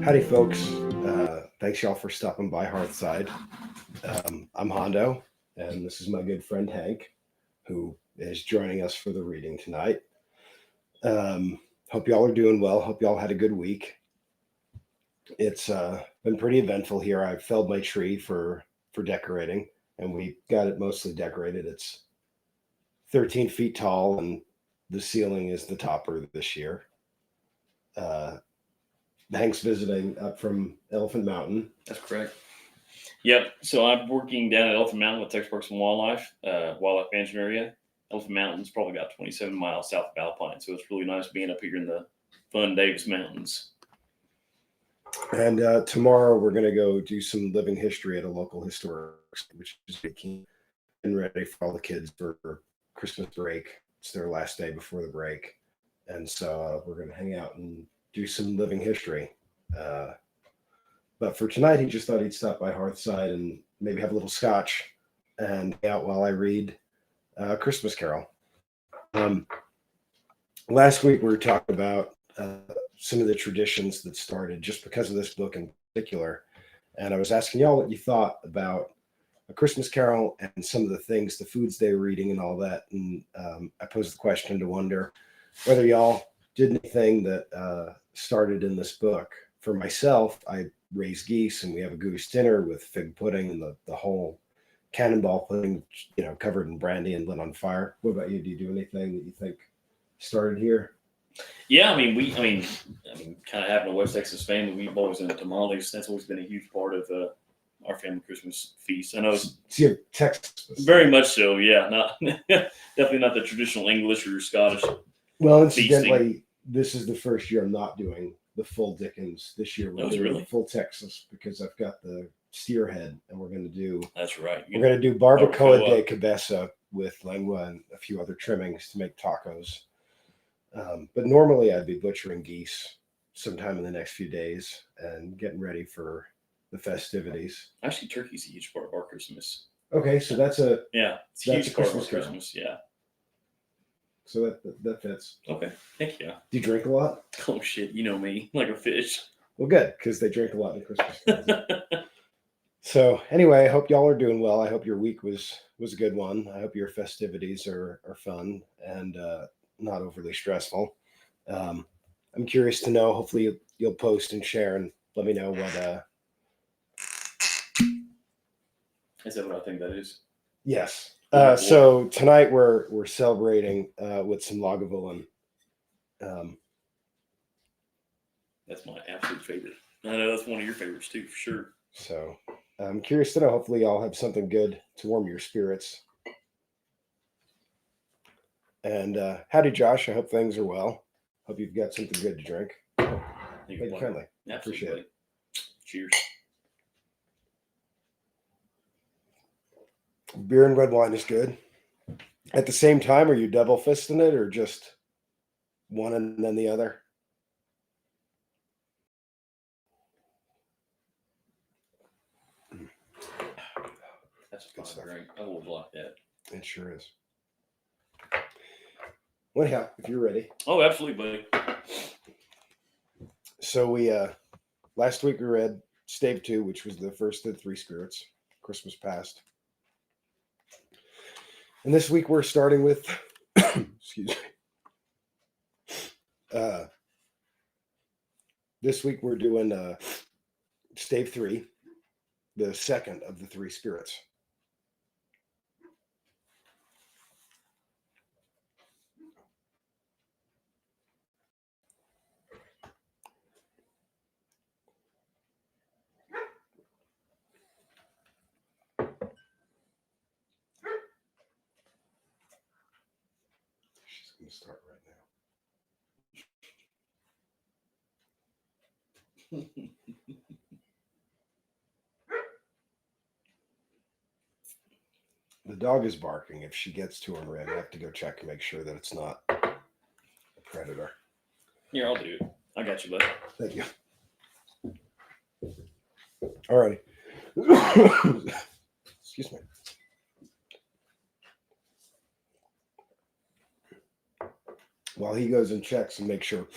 Howdy, folks. Thanks, y'all, for stopping by Hearth-side. I'm Hondo, and this is my good friend Hank, who is joining us for the reading tonight. Hope y'all are doing well. Hope y'all had a good week. It's been pretty eventful here. I felled my tree for decorating, and we got it mostly decorated. It's 13 feet tall, and the ceiling is the topper this year. Hank's visiting up from Elephant Mountain. That's correct. Yep. So I'm working down at Elephant Mountain with Texas Parks and Wildlife management area. Elephant Mountain's probably got 27 miles south of Alpine, so it's really nice being up here in the fun Davis Mountains. And tomorrow we're going to go do some living history at a local historic, which is getting ready for all the kids for Christmas break. It's their last day before the break, and so we're going to hang out and do some living history. But for tonight, he just thought he'd stop by Hearth-side and maybe have a little scotch and hang out while I read Christmas Carol. Last week, we were talking about some of the traditions that started just because of this book in particular. And I was asking y'all what you thought about A Christmas Carol and some of the things, the foods they were eating and all that. And I posed the question to wonder whether y'all did anything that started in this book. For myself, I raise geese, and we have a goose dinner with fig pudding and the whole cannonball pudding, covered in brandy and lit on fire. What about you? Do you do anything that you think started here? Yeah, I mean, kind of having a West Texas family, we've always done tamales. That's always been a huge part of our family Christmas feast. I know it's Texas, very much so. Yeah, not definitely not the traditional English or Scottish. Well, incidentally, this is the first year I'm not doing the full Dickens. This year we're doing full Texas because I've got the steer head, and we're going to do. That's right. We're going to do barbacoa de cabeza with lengua and a few other trimmings to make tacos. But normally I'd be butchering geese sometime in the next few days and getting ready for the festivities. Actually, turkey's a huge part of our Christmas. Okay, so it's a huge part of our Christmas. Yeah. So that fits. Okay, thank you. Do you drink a lot? Oh shit, you know me, like a fish. Well, good, because they drink a lot in Christmas. So anyway, I hope y'all are doing well. I hope your week was a good one. I hope your festivities are fun and not overly stressful. I'm curious to know. Hopefully you'll post and share and let me know what. Is that what I think that is? Yes. So tonight we're celebrating with some Lagavulin. That's my absolute favorite. I know that's one of your favorites too, for sure. So I'm curious to know. Hopefully y'all have something good to warm your spirits. And howdy, Josh. I hope things are well. Hope you've got something good to drink. Thank you kindly. Absolutely. Appreciate it. Cheers. Beer and red wine is good. At the same time, are you double fisting it or just one and then the other? That's a good drink. I will block that. It sure is. Well, anyhow, if you're ready. Oh, absolutely, buddy. So we last week we read Stave 2, which was the first of the three spirits, Christmas Past. And this week we're starting with, excuse me. This week we're doing Stave 3, the second of the three spirits. She's going to start right now. The dog is barking. If she gets to him, we're going to have to go check and make sure that it's not a predator. Here, I'll do it. I got you, bud. Thank you. All righty. Excuse me. While he goes and checks and makes sure,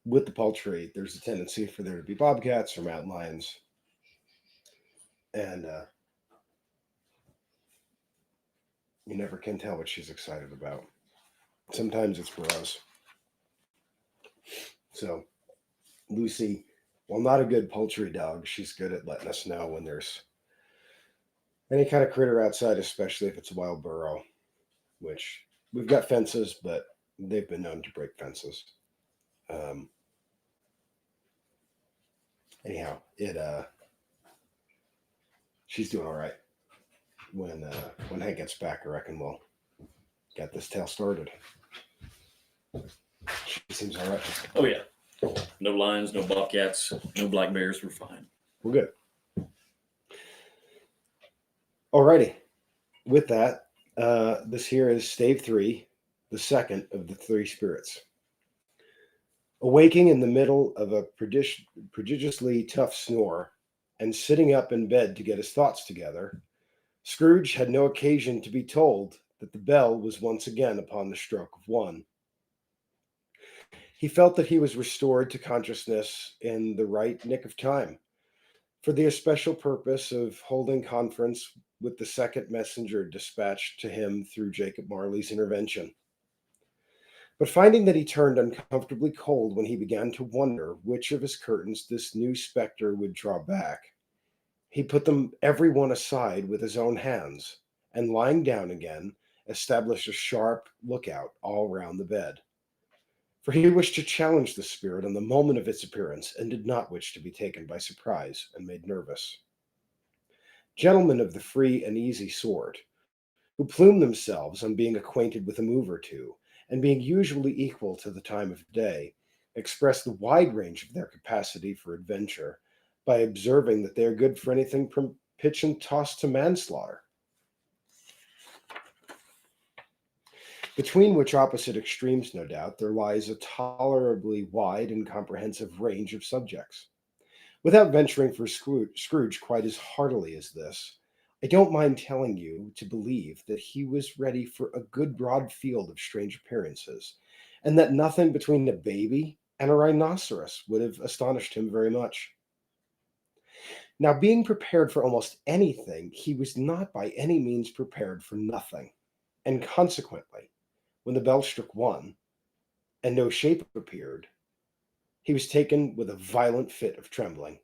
with the poultry, there's a tendency for there to be bobcats or mountain lions. And you never can tell what she's excited about. Sometimes it's gross. So, Lucy, while not a good poultry dog, she's good at letting us know when there's any kind of critter outside, especially if it's a wild burrow, which we've got fences, but they've been known to break fences. Anyhow, she's doing all right. When Hank gets back, I reckon we'll get this tale started. She seems all right. Oh yeah, no lions, no bobcats, no black bears. We're fine. We're good. Alrighty. With that, this here is Stave 3, the second of the three spirits. Awaking in the middle of a prodigiously tough snore and sitting up in bed to get his thoughts together, Scrooge had no occasion to be told that the bell was once again upon the stroke of 1. He felt that he was restored to consciousness in the right nick of time, for the especial purpose of holding conference with the second messenger dispatched to him through Jacob Marley's intervention. But finding that he turned uncomfortably cold when he began to wonder which of his curtains this new spectre would draw back, he put them every one aside with his own hands, and lying down again, established a sharp lookout all round the bed. For he wished to challenge the spirit on the moment of its appearance, and did not wish to be taken by surprise and made nervous. Gentlemen of the free and easy sort, who plume themselves on being acquainted with a move or two, and being usually equal to the time of day, express the wide range of their capacity for adventure by observing that they are good for anything from pitch and toss to manslaughter. Between which opposite extremes, no doubt, there lies a tolerably wide and comprehensive range of subjects. Without venturing for Scrooge quite as heartily as this, I don't mind telling you to believe that he was ready for a good broad field of strange appearances, and that nothing between a baby and a rhinoceros would have astonished him very much. Now, being prepared for almost anything, he was not by any means prepared for nothing, and consequently, when the bell struck 1, and no shape appeared, he was taken with a violent fit of trembling.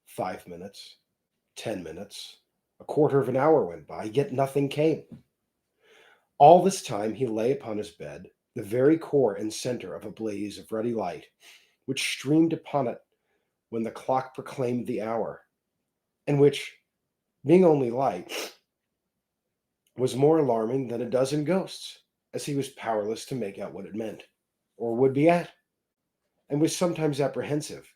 5 minutes, 10 minutes, a quarter of an hour went by, yet nothing came. All this time he lay upon his bed, the very core and center of a blaze of ruddy light, which streamed upon it when the clock proclaimed the hour, and which, being only light, was more alarming than a dozen ghosts, as he was powerless to make out what it meant, or would be at, and was sometimes apprehensive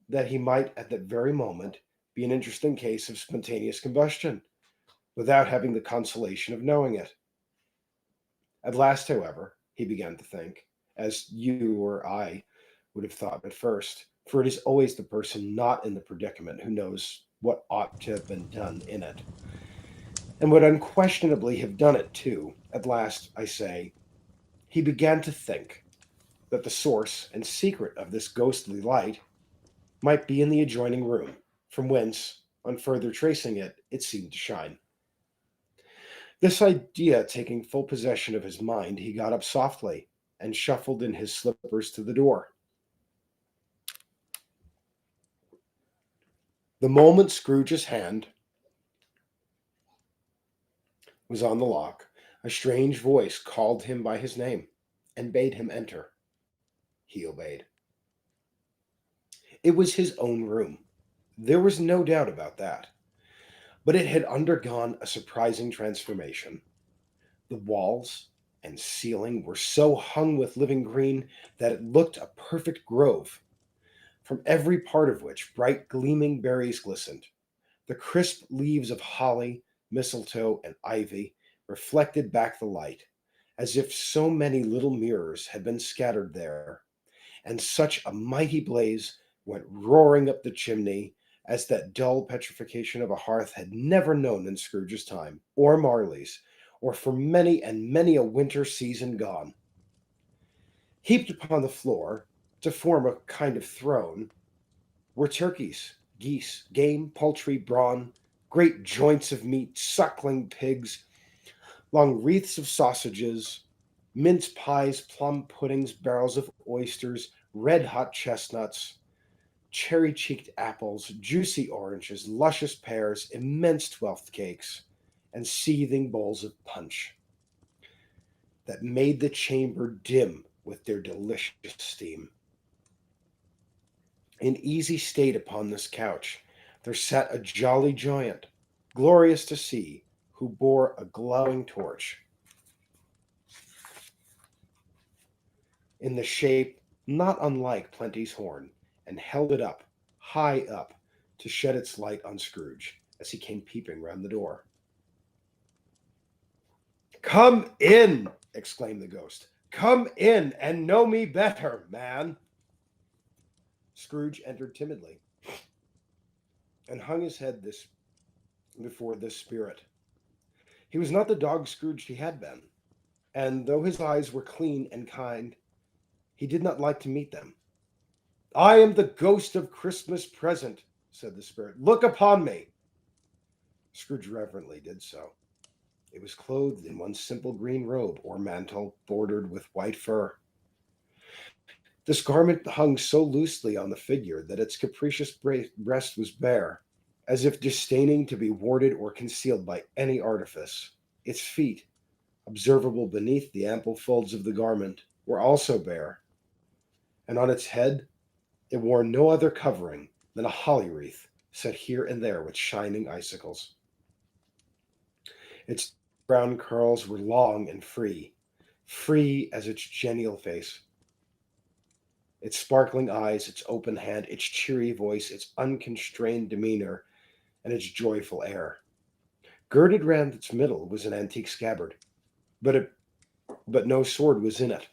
that he might at that very moment be an interesting case of spontaneous combustion, without having the consolation of knowing it. At last, however, he began to think, as you or I would have thought at first, for it is always the person not in the predicament who knows what ought to have been done in it, and would unquestionably have done it too. At last, I say, he began to think that the source and secret of this ghostly light might be in the adjoining room, from whence, on further tracing it, it seemed to shine. This idea taking full possession of his mind, he got up softly and shuffled in his slippers to the door. The moment Scrooge's hand was on the lock, a strange voice called him by his name and bade him enter. He obeyed. It was his own room. There was no doubt about that. But it had undergone a surprising transformation. The walls and ceiling were so hung with living green that it looked a perfect grove, from every part of which bright gleaming berries glistened. The crisp leaves of holly, mistletoe, and ivy reflected back the light, as if so many little mirrors had been scattered there, and such a mighty blaze went roaring up the chimney as that dull petrification of a hearth had never known in Scrooge's time, or Marley's, or for many and many a winter season gone. Heaped upon the floor to form a kind of throne, were turkeys, geese, game, poultry, brawn, great joints of meat, suckling pigs, long wreaths of sausages, mince pies, plum puddings, barrels of oysters, red hot chestnuts, cherry cheeked apples, juicy oranges, luscious pears, immense twelfth cakes, and seething bowls of punch that made the chamber dim with their delicious steam. In easy state upon this couch there sat a jolly giant, glorious to see, who bore a glowing torch in the shape not unlike Plenty's horn, and held it up, high up, to shed its light on Scrooge as he came peeping round the door. "Come in!" exclaimed the ghost. "Come in and know me better, man." Scrooge entered timidly and hung his head before this spirit. He was not the dog Scrooge he had been, and though his eyes were clean and kind, he did not like to meet them. "I am the ghost of Christmas present," said the spirit. "Look upon me." Scrooge reverently did so. It was clothed in one simple green robe or mantle bordered with white fur. This garment hung so loosely on the figure that its capricious breast was bare, as if disdaining to be warded or concealed by any artifice. Its feet, observable beneath the ample folds of the garment, were also bare, and on its head it wore no other covering than a holly wreath set here and there with shining icicles. Its brown curls were long and free as its genial face. Its sparkling eyes, its open hand, its cheery voice, its unconstrained demeanor, and its joyful air. Girded round its middle was an antique scabbard, but no sword was in it,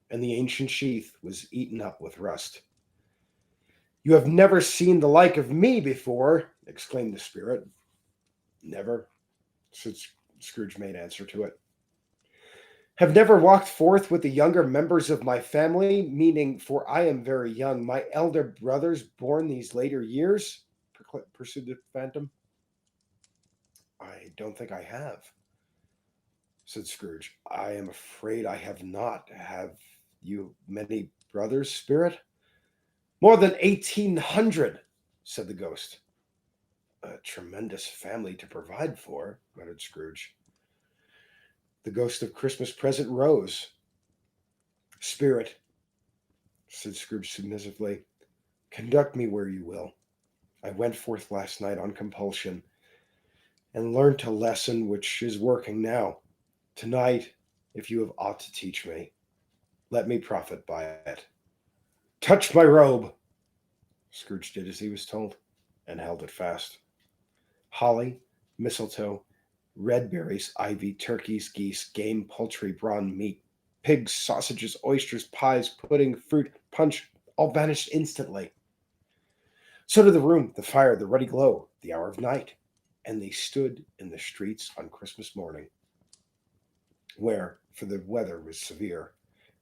and the ancient sheath was eaten up with rust. "You have never seen the like of me before," exclaimed the spirit. "Never," said Scrooge made answer to it. "Have never walked forth with the younger members of my family, meaning, for I am very young, my elder brothers born these later years?" pursued the phantom. "I don't think I have," said Scrooge. "I am afraid I have not. Have you many brothers, spirit?" "More than 1,800," said the ghost. "A tremendous family to provide for," muttered Scrooge. The ghost of Christmas present rose. "Spirit," said Scrooge submissively, "conduct me where you will. I went forth last night on compulsion, and learnt a lesson which is working now. Tonight, if you have aught to teach me, let me profit by it. Touch my robe." Scrooge did as he was told, and held it fast. Holly, mistletoe, red berries, ivy, turkeys, geese, game, poultry, brawn, meat, pigs, sausages, oysters, pies, pudding, fruit, punch, all vanished instantly. So did the room, the fire, the ruddy glow, the hour of night, and they stood in the streets on Christmas morning, where, for the weather was severe,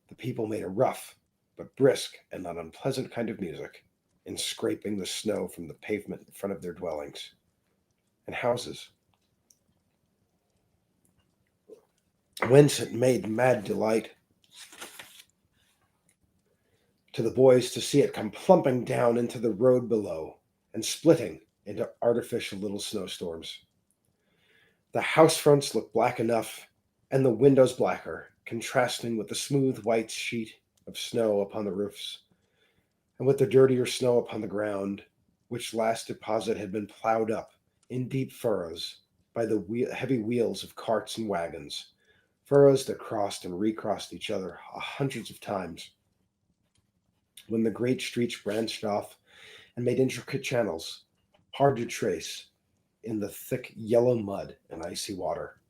the people made a rough but brisk and not unpleasant kind of music in scraping the snow from the pavement in front of their dwellings and houses, whence it made mad delight to the boys to see it come plumping down into the road below and splitting into artificial little snowstorms. The house fronts looked black enough, and the windows blacker, contrasting with the smooth white sheet of snow upon the roofs, and with the dirtier snow upon the ground, which last deposit had been ploughed up in deep furrows by the heavy wheels of carts and wagons, furrows that crossed and recrossed each other hundreds of times, when the great streets branched off and made intricate channels, hard to trace in the thick yellow mud and icy water.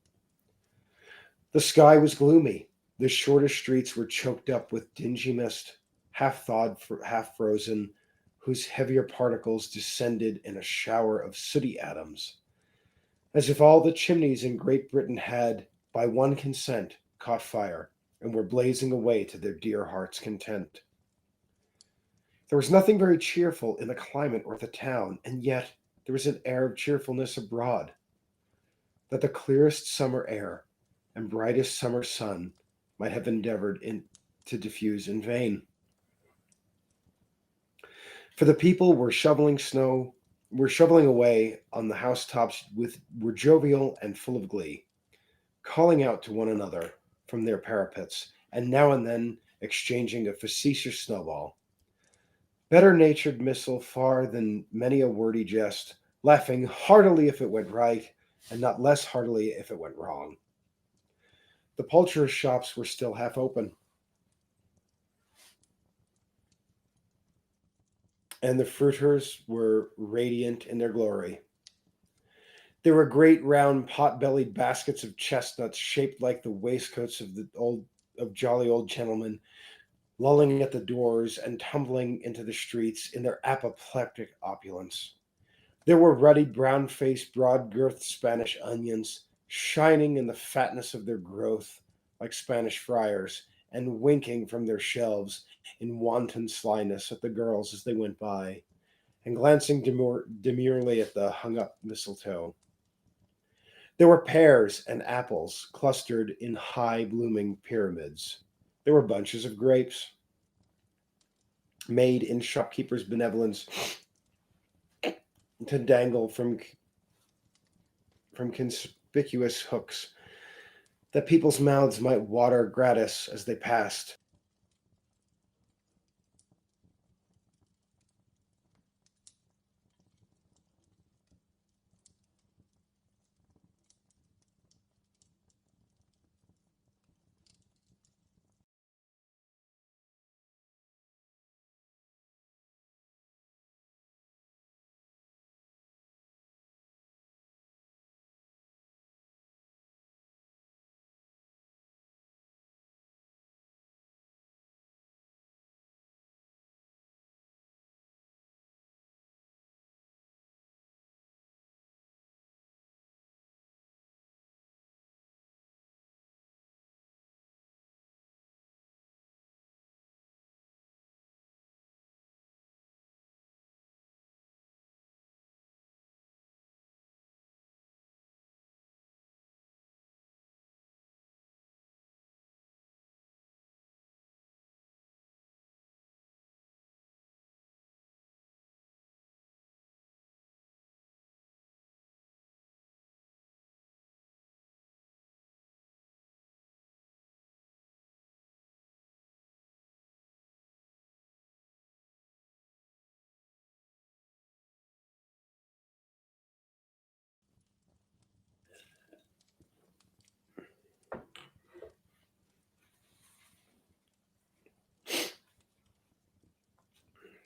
The sky was gloomy. The shortest streets were choked up with dingy mist, half thawed, half frozen, whose heavier particles descended in a shower of sooty atoms, as if all the chimneys in Great Britain had, by one consent, caught fire, and were blazing away to their dear hearts' content. There was nothing very cheerful in the climate or the town, and yet there was an air of cheerfulness abroad that the clearest summer air and brightest summer sun might have endeavored to diffuse in vain. For the people were shoveling away on the housetops were jovial and full of glee, calling out to one another from their parapets, and now and then exchanging a facetious snowball. Better natured missile far than many a wordy jest, laughing heartily if it went right, and not less heartily if it went wrong. The poulterers' shops were still half open, and the fruiters were radiant in their glory. There were great round pot-bellied baskets of chestnuts shaped like the waistcoats of jolly old gentlemen, lolling at the doors and tumbling into the streets in their apoplectic opulence. There were ruddy, brown-faced, broad-girthed Spanish onions, shining in the fatness of their growth like Spanish friars, and winking from their shelves in wanton slyness at the girls as they went by, and glancing demurely at the hung-up mistletoe. There were pears and apples clustered in high-blooming pyramids. There were bunches of grapes, made in shopkeepers' benevolence to dangle from conspicuous hooks, that people's mouths might water gratis as they passed.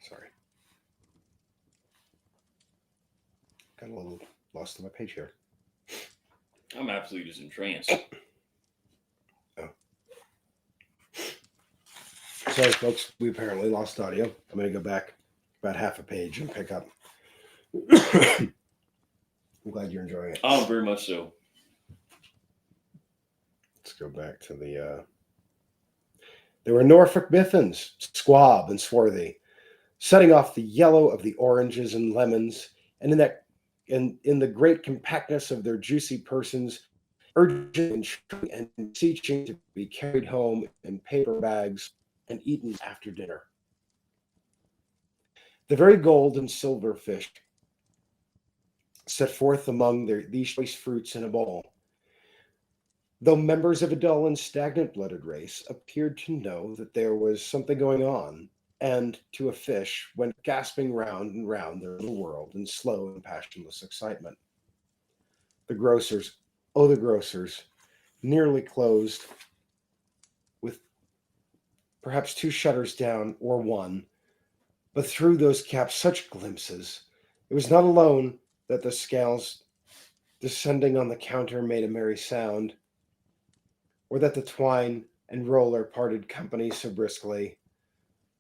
Sorry, got a little lost on my page here. I'm absolutely just entranced. Oh. Sorry, folks, we apparently lost audio. I'm going to go back about half a page and pick up. I'm glad you're enjoying it. Oh, very much so. Let's go back to the. There were Norfolk Biffins, squab and swarthy, setting off the yellow of the oranges and lemons, and in the great compactness of their juicy persons, urging and beseeching to be carried home in paper bags and eaten after dinner. The very gold and silver fish set forth among these choice fruits in a bowl, though members of a dull and stagnant-blooded race appeared to know that there was something going on, and to a fish went gasping round and round their little world in slow and passionless excitement. The grocers, oh, the grocers, nearly closed, with perhaps two shutters down or one, but through those caps such glimpses. It was not alone that the scales descending on the counter made a merry sound, or that the twine and roller parted company so briskly,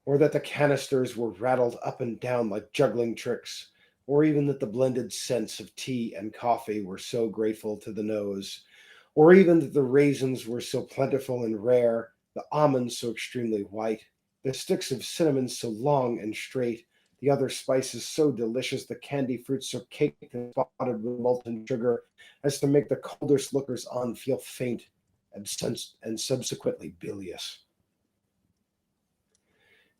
or that the canisters were rattled up and down like juggling tricks, or even that the blended scents of tea and coffee were so grateful to the nose, or even that the raisins were so plentiful and rare, the almonds so extremely white, the sticks of cinnamon so long and straight, the other spices so delicious, the candy fruits so caked and spotted with molten sugar, as to make the coldest lookers on feel faint and subsequently bilious.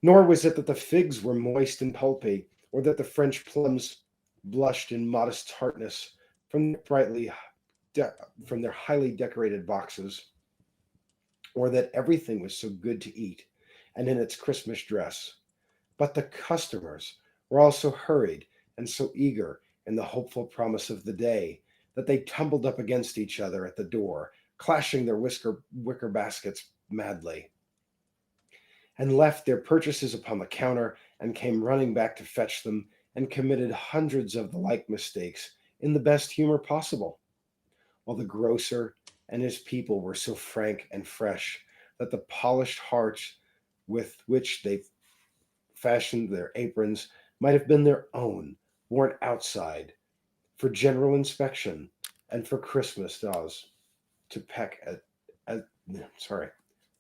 Nor was it that the figs were moist and pulpy, or that the French plums blushed in modest tartness from from their highly decorated boxes, or that everything was so good to eat and in its Christmas dress. But the customers were all so hurried and so eager in the hopeful promise of the day that they tumbled up against each other at the door, clashing their wicker baskets madly, and left their purchases upon the counter and came running back to fetch them, and committed hundreds of the like mistakes in the best humor possible, while the grocer and his people were so frank and fresh that the polished hearts with which they fashioned their aprons might have been their own, worn outside for general inspection and for Christmas daws to peck at, as, sorry,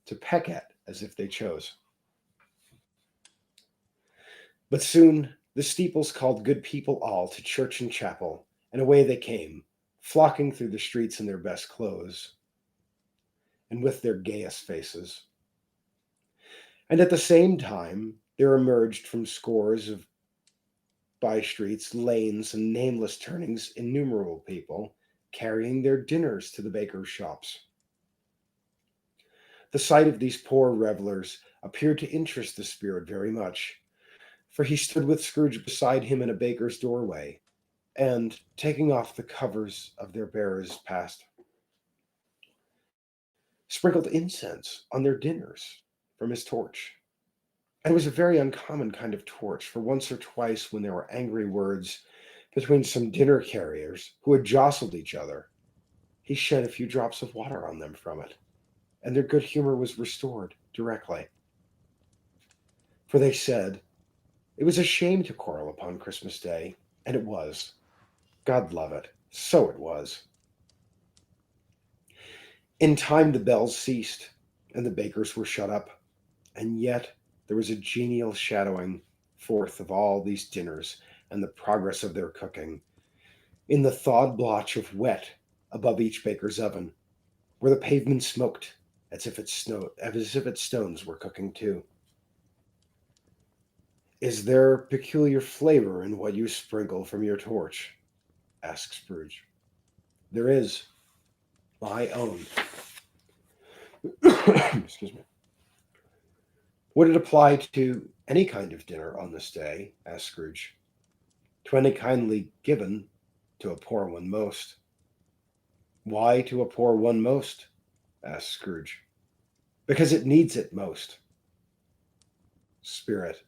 to peck at as if they chose. But soon the steeples called good people all to church and chapel, and away they came, flocking through the streets in their best clothes and with their gayest faces. And at the same time there emerged from scores of by streets, lanes, and nameless turnings innumerable people carrying their dinners to the bakers' shops. The sight of these poor revelers appeared to interest the spirit very much, for he stood with Scrooge beside him in a baker's doorway, and, taking off the covers of their bearers' past, sprinkled incense on their dinners from his torch. And it was a very uncommon kind of torch, for once or twice when there were angry words between some dinner carriers who had jostled each other, he shed a few drops of water on them from it, and their good humor was restored directly. For they said it was a shame to quarrel upon Christmas Day, and it was. God love it, so it was. In time the bells ceased, and the bakers were shut up, and yet there was a genial shadowing forth of all these dinners and the progress of their cooking, in the thawed blotch of wet above each baker's oven, where the pavement smoked as if its stones were cooking too. "Is there peculiar flavor in what you sprinkle from your torch?" asked Scrooge. "There is, my own." Excuse me. "Would it apply to any kind of dinner on this day?" asked Scrooge. "To any kindly given, to a poor one most." "Why to a poor one most?" asked Scrooge. "Because it needs it most." "Spirit,"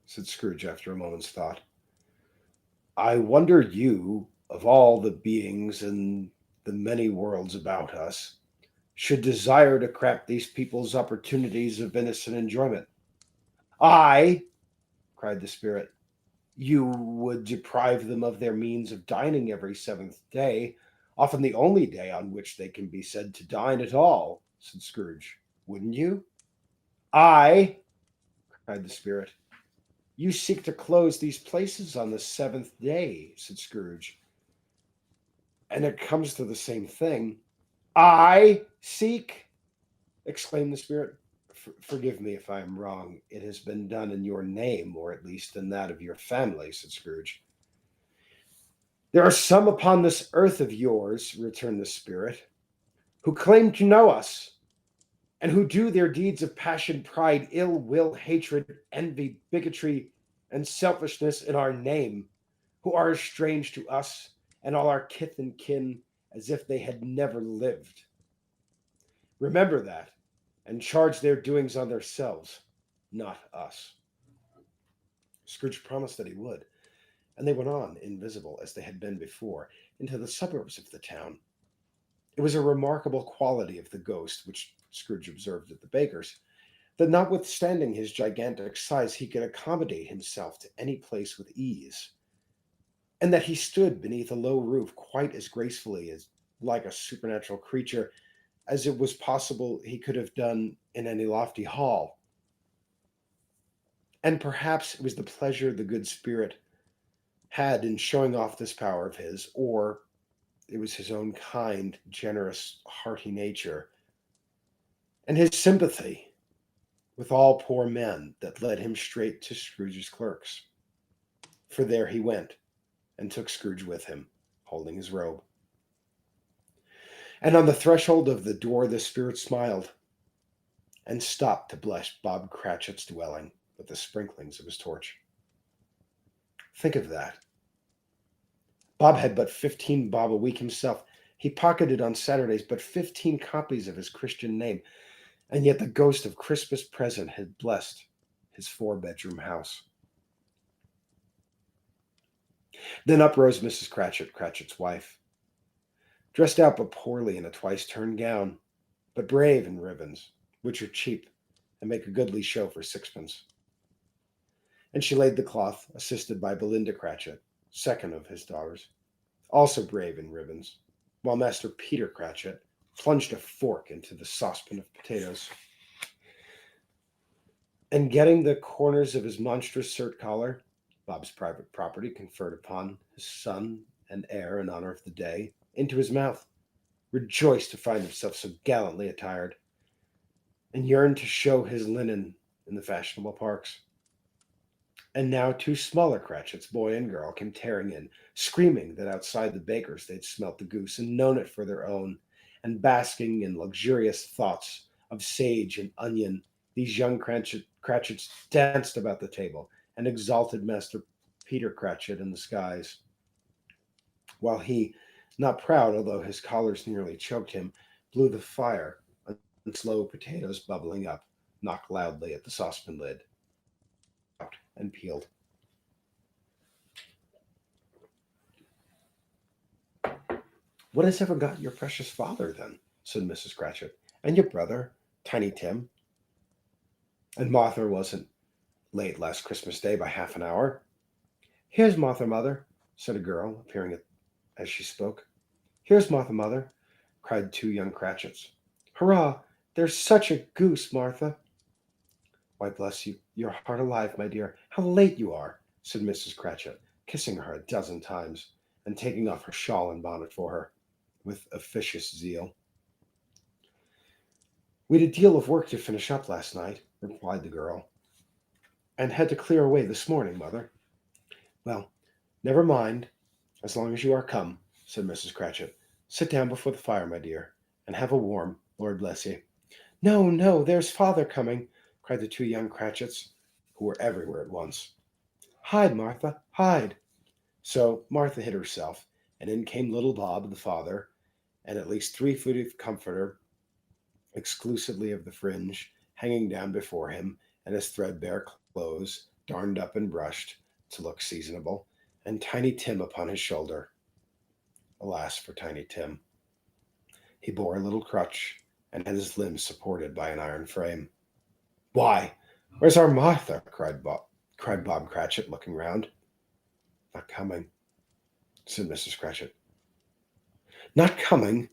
said Scrooge after a moment's thought, "I wonder you, of all the beings in the many worlds about us, should desire to cramp these people's opportunities of innocent enjoyment." "I!" cried the spirit. "You would deprive them of their means of dining every seventh day, often the only day on which they can be said to dine at all," said Scrooge. "Wouldn't you?" "I!" cried the spirit. "You seek to close these places on the seventh day," said Scrooge. "And it comes to the same thing." "I seek!" exclaimed the spirit. "Forgive me if I am wrong. It has been done in your name, or at least in that of your family," said Scrooge. "There are some upon this earth of yours," returned the spirit, "who claim to know us, and who do their deeds of passion, pride, ill will, hatred, envy, bigotry, and selfishness in our name, who are as strange to us and all our kith and kin as if they had never lived. Remember that, and charge their doings on themselves, not us." Scrooge promised that he would, and they went on, invisible as they had been before, into the suburbs of the town. It was a remarkable quality of the ghost, which Scrooge observed at the baker's, that notwithstanding his gigantic size, he could accommodate himself to any place with ease, and that he stood beneath a low roof quite as gracefully as like a supernatural creature as it was possible he could have done in any lofty hall. And perhaps it was the pleasure the good spirit had in showing off this power of his, or it was his own kind, generous, hearty nature, and his sympathy with all poor men that led him straight to Scrooge's clerks. For there he went, and took Scrooge with him, holding his robe. And on the threshold of the door the spirit smiled, and stopped to bless Bob Cratchit's dwelling with the sprinklings of his torch. Think of that. Bob had but 15 bob a week himself. He pocketed on Saturdays but 15 copies of his Christian name, and yet the ghost of Christmas present had blessed his 4-bedroom house. Then up rose Mrs. Cratchit, Cratchit's wife, dressed out but poorly in a twice-turned gown, but brave in ribbons, which are cheap and make a goodly show for sixpence. And she laid the cloth, assisted by Belinda Cratchit, second of his daughters, also brave in ribbons, while Master Peter Cratchit plunged a fork into the saucepan of potatoes, and getting the corners of his monstrous shirt collar, Bob's private property conferred upon his son and heir in honor of the day, into his mouth, rejoiced to find himself so gallantly attired, and yearned to show his linen in the fashionable parks. And now 2 smaller Cratchits, boy and girl, came tearing in, screaming that outside the baker's they'd smelt the goose and known it for their own, and basking in luxurious thoughts of sage and onion, these young Cratchits danced about the table and exalted Master Peter Cratchit in the skies, while he, not proud, although his collars nearly choked him, blew the fire and slow potatoes bubbling up, knocked loudly at the saucepan lid, out and peeled. "What has ever got your precious father, then?" said Mrs. Cratchit. "And your brother, Tiny Tim? And Martha wasn't late last Christmas Day by half an hour?" "Here's Martha, mother," said a girl, appearing as she spoke. "Here's Martha, mother," cried 2 young Cratchits. "Hurrah! There's such a goose, Martha." "Why, bless you, your heart alive, my dear, how late you are," said Mrs. Cratchit, kissing her a dozen times, and taking off her shawl and bonnet for her, with officious zeal. "We'd a deal of work to finish up last night," replied the girl, "and had to clear away this morning, mother." "Well, never mind, as long as you are come," said Mrs. Cratchit. "Sit down before the fire, my dear, and have a warm, Lord bless you." "No, no, there's father coming," cried the 2 young Cratchits, who were everywhere at once. "Hide, Martha, hide." So Martha hid herself, and in came little Bob, the father, and at least 3 feet of comforter, exclusively of the fringe, hanging down before him, and his threadbare clothes darned up and brushed to look seasonable, and Tiny Tim upon his shoulder. Alas for Tiny Tim! He bore a little crutch, and had his limbs supported by an iron frame. "Why, where's our Martha?" cried Bob Cratchit, looking round. "Not coming," said Mrs. Cratchit. "Not coming,"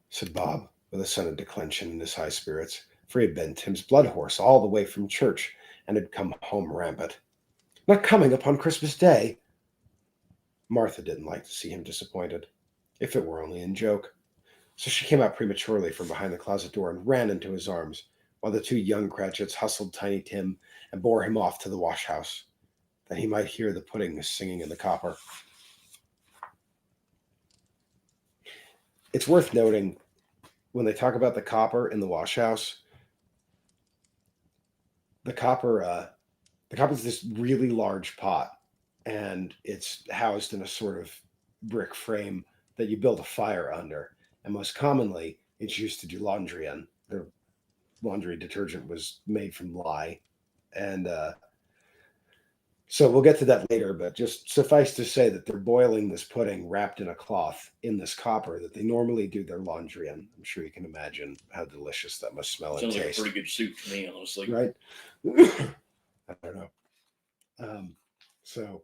said Bob, with a sudden declension in his high spirits, for he had been Tim's blood horse all the way from church, and had come home rampant. "Not coming upon Christmas Day?" Martha didn't like to see him disappointed, if it were only in joke, so she came out prematurely from behind the closet door and ran into his arms, while the 2 young Cratchits hustled Tiny Tim and bore him off to the wash-house, that he might hear the pudding singing in the copper. It's worth noting, when they talk about the copper in the wash-house, the copper is this really large pot, and it's housed in a sort of brick frame that you build a fire under. And most commonly, it's used to do laundry in. The laundry detergent was made from lye. And so we'll get to that later, but just suffice to say that they're boiling this pudding wrapped in a cloth in this copper that they normally do their laundry in. I'm sure you can imagine how delicious that must smell and Sounds like a taste. pretty good soup to me, honestly. Right? I don't know. So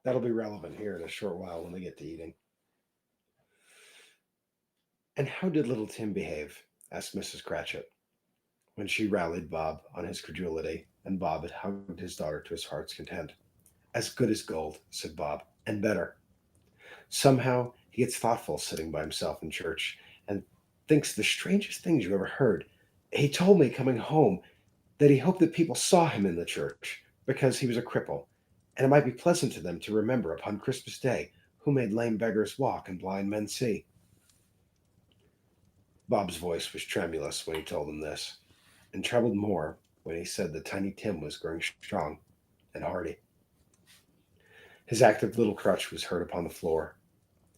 that'll be relevant here in a short while when we get to eating. "And how did little Tim behave?" asked Mrs. Cratchit. when she rallied Bob on his credulity, and Bob had hugged his daughter to his heart's content. As good as gold, said Bob, and better. Somehow he gets thoughtful sitting by himself in church and thinks the strangest things you ever heard. He told me coming home that he hoped that people saw him in the church because he was a cripple, and it might be pleasant to them to remember upon Christmas Day who made lame beggars walk and blind men see. Bob's voice was tremulous when he told him this, and trembled more when he said that Tiny Tim was growing strong and hardy. His active little crutch was heard upon the floor,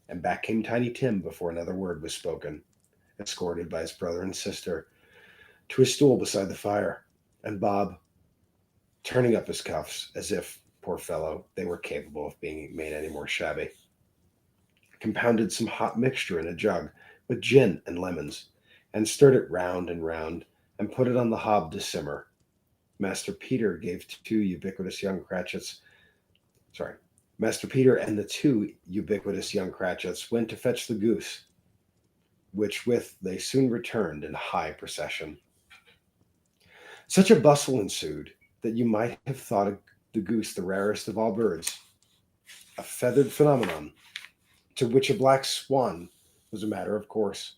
and back came Tiny Tim before another word was spoken, escorted by his brother and sister to a stool beside the fire, and Bob, turning up his cuffs as if, poor fellow, they were capable of being made any more shabby, compounded some hot mixture in a jug with gin and lemons, and stirred it round and put it on the hob to simmer. Master Peter gave two ubiquitous young Cratchits. Sorry, Master Peter and the two ubiquitous young Cratchits went to fetch the goose, which with they soon returned in high procession. Such a bustle ensued that you might have thought the goose the rarest of all birds, a feathered phenomenon, to which a black swan was a matter of course.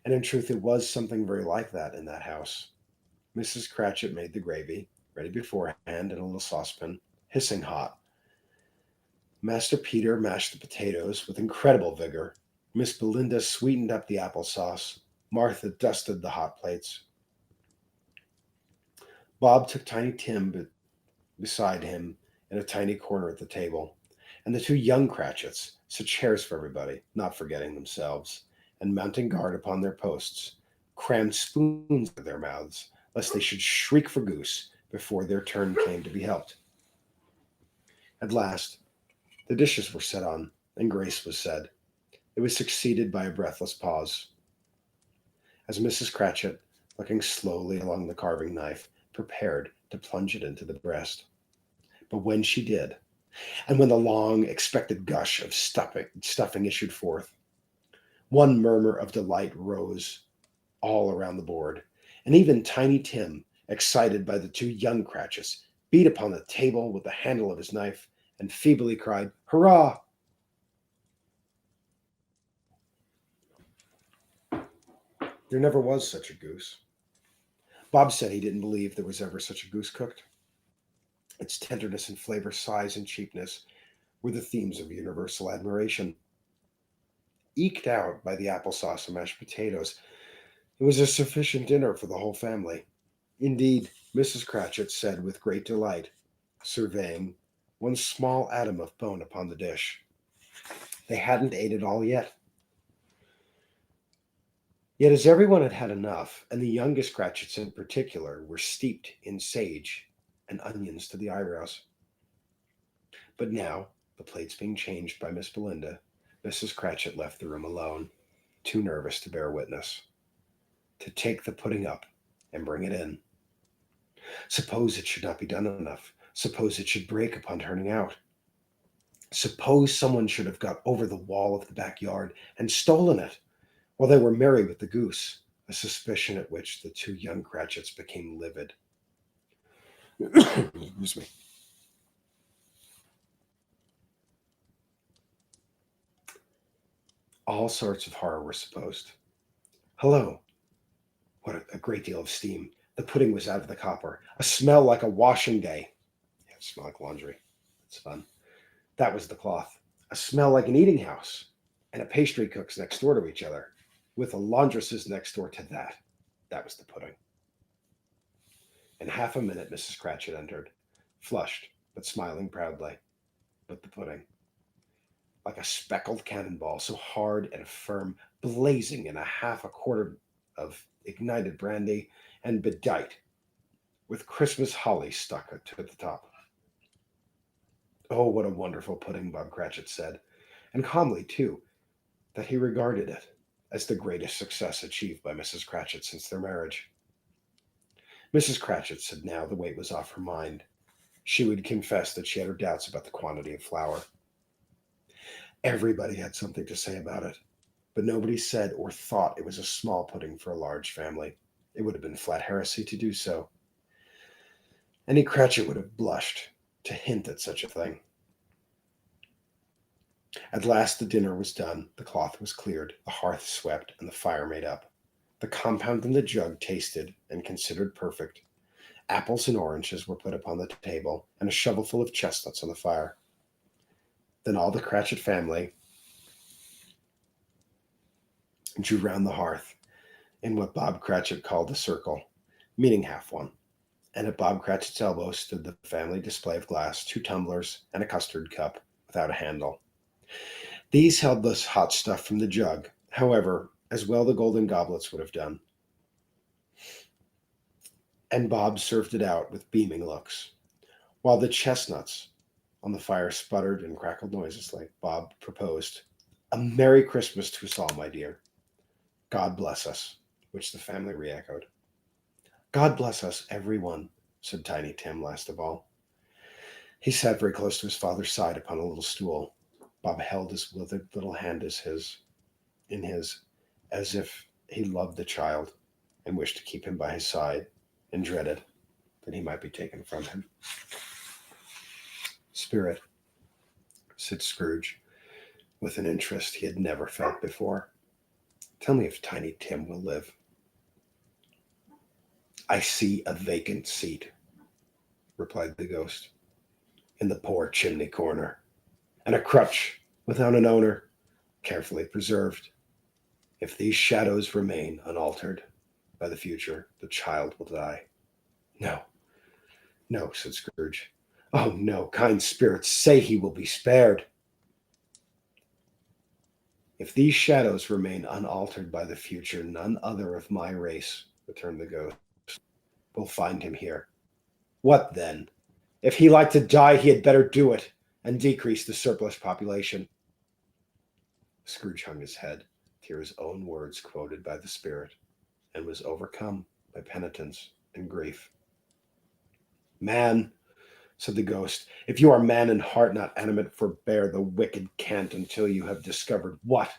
And in truth, it was something very like that in that house. Mrs. Cratchit made the gravy, ready beforehand in a little saucepan, hissing hot. Master Peter mashed the potatoes with incredible vigor. Miss Belinda sweetened up the applesauce. Martha dusted the hot plates. Bob took Tiny Tim beside him in a tiny corner at the table, and the two young Cratchits set chairs for everybody, not forgetting themselves, and mounting guard upon their posts, crammed spoons into their mouths, lest they should shriek for goose before their turn came to be helped. At last, the dishes were set on, and grace was said. It was succeeded by a breathless pause, as Mrs. Cratchit, looking slowly along the carving knife, prepared to plunge it into the breast. But when she did, and when the long expected gush of stuffing issued forth, one murmur of delight rose all around the board, and even Tiny Tim, excited by the two young Cratchits, beat upon the table with the handle of his knife and feebly cried, "Hurrah!" There never was such a goose. Bob said he didn't believe there was ever such a goose cooked. Its tenderness and flavor, size and cheapness were the themes of universal admiration. Eked out by the applesauce and mashed potatoes, it was a sufficient dinner for the whole family. Indeed, Mrs. Cratchit said with great delight, surveying one small atom of bone upon the dish, they hadn't ate it all yet. Yet as everyone had had enough, and the youngest Cratchits in particular were steeped in sage and onions to the eyebrows. But now, the plates being changed by Miss Belinda, Mrs. Cratchit left the room alone, too nervous to bear witness, to take the pudding up and bring it in. Suppose it should not be done enough. Suppose it should break upon turning out. Suppose someone should have got over the wall of the backyard and stolen it while they were merry with the goose, a suspicion at which the two young Cratchits became livid. Excuse me. All sorts of horror were supposed. Hello! What a great deal of steam. The pudding was out of the copper. A smell like a washing day. Yeah, it smelled like laundry. It's fun. That was the cloth. A smell like an eating house. And a pastry cook's next door to each other, with a laundress's next door to that. That was the pudding. In half a minute, Mrs. Cratchit entered, flushed, but smiling proudly. But the pudding, like a speckled cannonball, so hard and firm, blazing in a quarter of ignited brandy, and bedight with Christmas holly stuck to the top. Oh, what a wonderful pudding, Bob Cratchit said, and calmly, too, that he regarded it as the greatest success achieved by Mrs. Cratchit since their marriage. Mrs. Cratchit said now the weight was off her mind. She would confess that she had her doubts about the quantity of flour. Everybody had something to say about it, but nobody said or thought it was a small pudding for a large family. It would have been flat heresy to do so. Any Cratchit would have blushed to hint at such a thing. At last the dinner was done, the cloth was cleared, the hearth swept, and the fire made up. The compound in the jug tasted and considered perfect. Apples and oranges were put upon the table, and a shovelful of chestnuts on the fire. Then all the Cratchit family drew round the hearth in what Bob Cratchit called a circle, meaning half one. And at Bob Cratchit's elbow stood the family display of glass, 2 tumblers, and a custard cup without a handle. These held the hot stuff from the jug, however, as well the golden goblets would have done. And Bob served it out with beaming looks. While the chestnuts on the fire sputtered and crackled noiselessly, Bob proposed, "A Merry Christmas to us all, my dear." "God bless us," which the family re-echoed. "God bless us, every one," said Tiny Tim last of all. He sat very close to his father's side upon a little stool. Bob held his withered little hand in his, as if he loved the child and wished to keep him by his side, and dreaded that he might be taken from him. "Spirit," said Scrooge, with an interest he had never felt before, "tell me if Tiny Tim will live." "I see a vacant seat," replied the ghost, "in the poor chimney corner, and a crutch without an owner, carefully preserved. If these shadows remain unaltered by the future, the child will die." "No, no," said Scrooge. "Oh, no, kind spirits, say he will be spared." "If these shadows remain unaltered by the future, none other of my race," returned the ghost, "will find him here." "What then? If he like to die, he had better do it, and decrease the surplus population." Scrooge hung his head to hear his own words quoted by the spirit, and was overcome by penitence and grief. "Man," said the ghost, "if you are man in heart, not animate, forbear the wicked cant until you have discovered what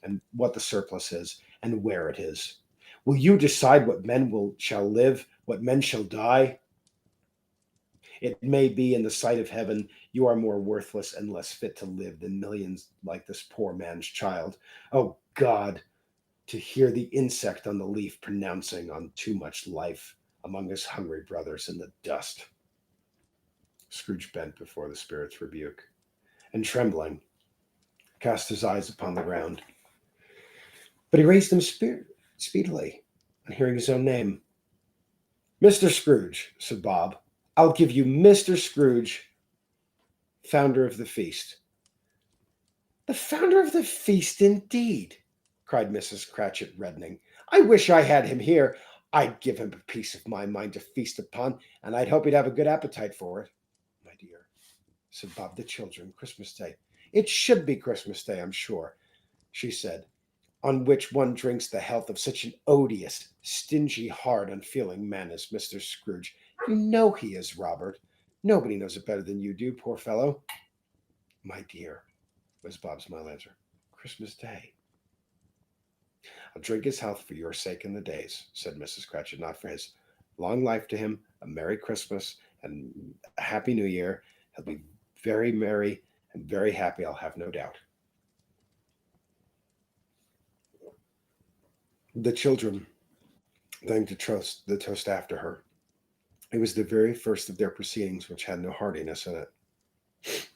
the surplus is, and where it is. Will you decide what men shall live, what men shall die? It may be in the sight of heaven you are more worthless and less fit to live than millions like this poor man's child. Oh God, to hear the insect on the leaf pronouncing on too much life among his hungry brothers in the dust." Scrooge bent before the spirit's rebuke, and trembling, cast his eyes upon the ground. But he raised them speedily on hearing his own name. "Mr. Scrooge," said Bob, "I'll give you Mr. Scrooge, founder of the feast." "The founder of the feast, indeed!" cried Mrs. Cratchit, reddening. "I wish I had him here. I'd give him a piece of my mind to feast upon, and I'd hope he'd have a good appetite for it." "My dear," said Bob, "the children, Christmas Day." "It should be Christmas Day, I'm sure," she said, "on which one drinks the health of such an odious, stingy, hard, unfeeling man as Mr. Scrooge. You know he is, Robert. Nobody knows it better than you do, poor fellow." "My dear," was Bob's mild answer, "Christmas Day." "I'll drink his health for your sake in the days," said Mrs. Cratchit, "not for his. Long life to him, a Merry Christmas, and a Happy New Year. He'll be very merry and very happy, I'll have no doubt." The children drank the toast after her. It was the very first of their proceedings which had no heartiness in it.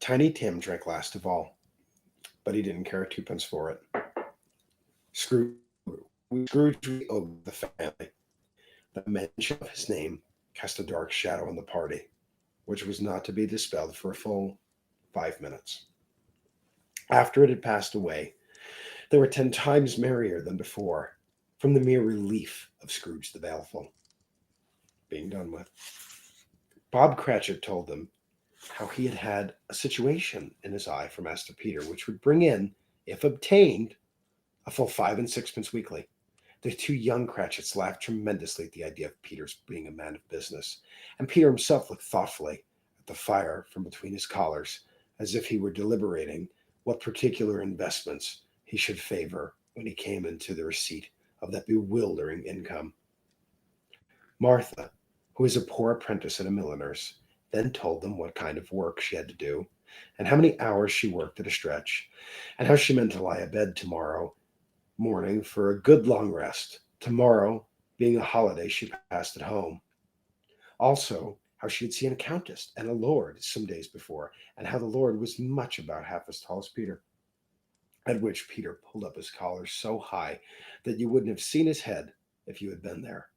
Tiny Tim drank last of all, but he didn't care 2 pence for it. Scrooge owed the family. The mention of his name cast a dark shadow on the party, which was not to be dispelled for a full 5 minutes. After it had passed away, they were 10 times merrier than before, from the mere relief of Scrooge the Baleful being done with. Bob Cratchit told them how he had had a situation in his eye for Master Peter, which would bring in, if obtained, a full 5 and 6 pence weekly. The 2 young Cratchits laughed tremendously at the idea of Peter's being a man of business, and Peter himself looked thoughtfully at the fire from between his collars, as if he were deliberating what particular investments he should favor when he came into the receipt of that bewildering income. Martha, who was a poor apprentice at a milliner's, then told them what kind of work she had to do, and how many hours she worked at a stretch, and how she meant to lie abed tomorrow morning for a good long rest, tomorrow being a holiday she passed at home. Also, how she had seen a countess and a lord some days before, and how the lord was much about half as tall as Peter. At which Peter pulled up his collar so high that you wouldn't have seen his head if you had been there.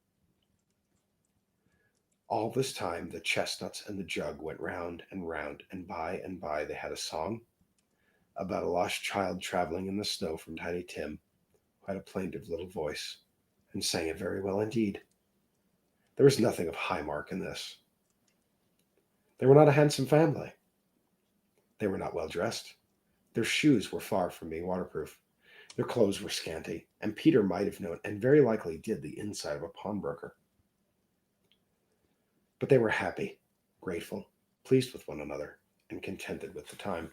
All this time the chestnuts and the jug went round, and by they had a song about a lost child traveling in the snow from Tiny Tim, who had a plaintive little voice, and sang it very well indeed. There was nothing of high mark in this. They were not a handsome family. They were not well dressed. Their shoes were far from being waterproof. Their clothes were scanty, and Peter might have known, and very likely did, the inside of a pawnbroker. But they were happy, grateful, pleased with one another, and contented with the time.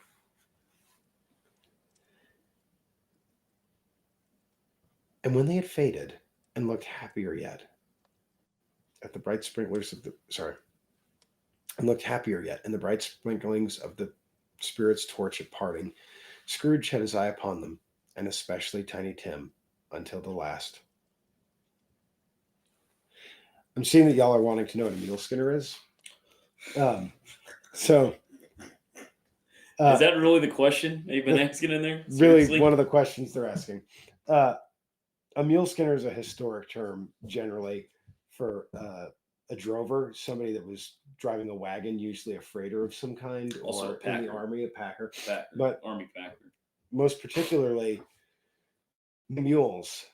And when they had faded and looked happier yet at the bright sprinklers of the bright sprinklings of the Spirit's torch at parting, Scrooge had his eye upon them, and especially Tiny Tim, until the last. I'm seeing that y'all are wanting to know what a Muleskinner is. Is that really the question you've been asking in there? Really, Seriously? one of the questions they're asking. A Muleskinner is a historic term generally for a drover, somebody that was driving a wagon, usually a freighter of some kind, Also or a packer. in the army, a packer. But army packer. Most particularly, mules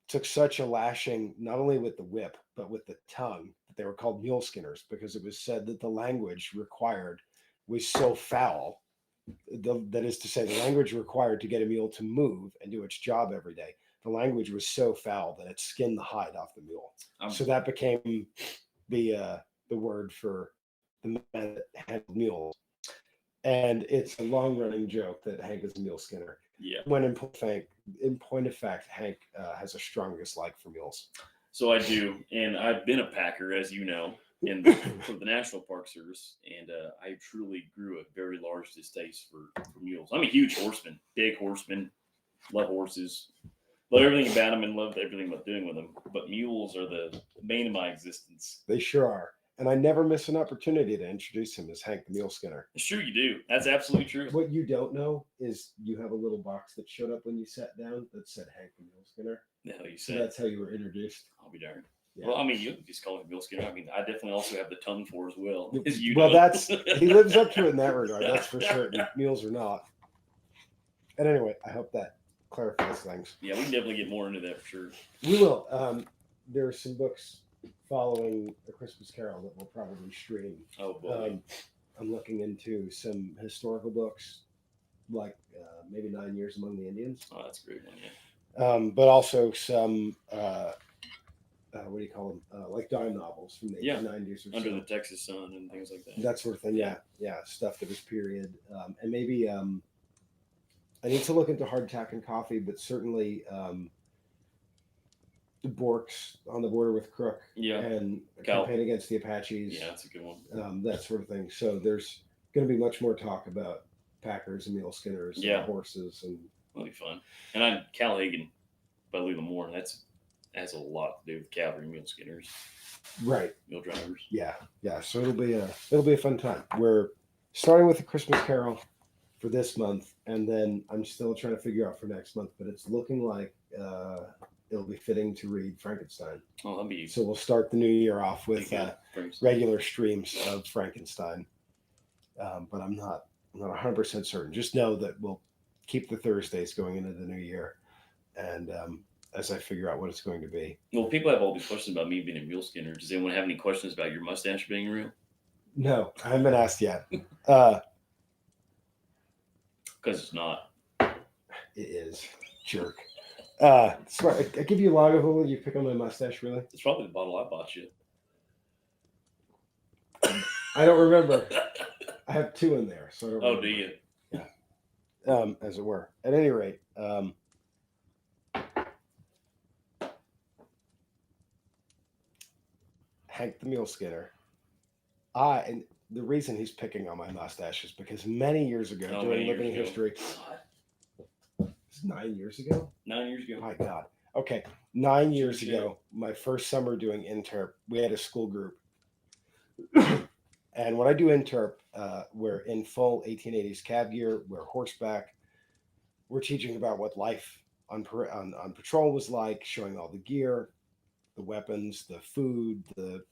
took such a lashing, not only with the whip, but with the tongue, that they were called Muleskinners, because it was said that the language required was so foul, that is to say, the language required to get a mule to move and do its job every day, the language was so foul that it skinned the hide off the mule. So that became the word for the man that handled mules. And it's a long-running joke that Hank is a mule skinner. Yeah. When in point of fact, Hank has a strong dislike for mules. So I do, and I've been a packer, as you know, for the National Park Service, and I truly grew a very large distaste for mules. I'm a huge horseman, big horseman, love horses, love everything about them, and love everything about doing with them. But mules are the bane of my existence. They sure are. And I never miss an opportunity to introduce him as Hank the Mule Skinner. It's true, you do. That's absolutely true. What you don't know is you have a little box that showed up when you sat down that said Hank the Mule Skinner. The hell you So said. that's how you were introduced. I'll be darned. Yeah. Well, I mean, you can just call him Muleskinner. I mean, I definitely also have the tongue for as well. As you Well, know. he lives up to it in that regard. That's for certain. Mules are not. And anyway, I hope that clarifies things. Yeah, we can definitely get more into that for sure. We will. There are some books following A Christmas Carol that we'll probably stream. Oh boy. I'm looking into some historical books, like maybe 9 Years Among the Indians. Oh, that's a great one, yeah. But also some what do you call them? Like dime novels from the 1890s or Under so. the Texas Sun and things like that. That sort of thing. Yeah, stuff that was period. And maybe I need to look into Hardtack and Coffee, but certainly the Borks on the Border with Crook. Yeah. And Campaign Against the Apaches. Yeah, that's a good one. That sort of thing. So there's going to be much more talk about packers and mule skinners and horses. And that'll be fun. And Cal Hagen by Lee Lamore, that has a lot to do with cavalry mule skinners. Right. Mule drivers. Yeah. So it'll be a fun time. We're starting with A Christmas Carol for this month, and then I'm still trying to figure out for next month, but it's looking like it'll be fitting to read Frankenstein. Oh, that'll be. So we'll start the new year off with regular streams of Frankenstein. But I'm not 100% certain. Just know that we'll keep the Thursdays going into the new year, and as I figure out what it's going to be. Well, people have all these questions about me being a mule skinner. Does anyone have any questions about your mustache being real? No, I haven't been asked yet. Because it's not. It is. Jerk. Sorry, I give you Lagavulin, you pick on my mustache, really? It's probably the bottle I bought you. I don't remember. I have two in there, so I don't remember. Do you? Yeah. As it were. At any rate, Hank the Muleskinner. And the reason he's picking on my mustache is because many years ago, Oh, during many years living ago. history, it's 9 years ago. 9 years ago. My God. Okay, 9 years Shit. ago, my first summer doing interp, we had a school group. And when I do interp, we're in full 1880s cab gear, we're horseback. We're teaching about what life on patrol was like, showing all the gear, the weapons, the food, the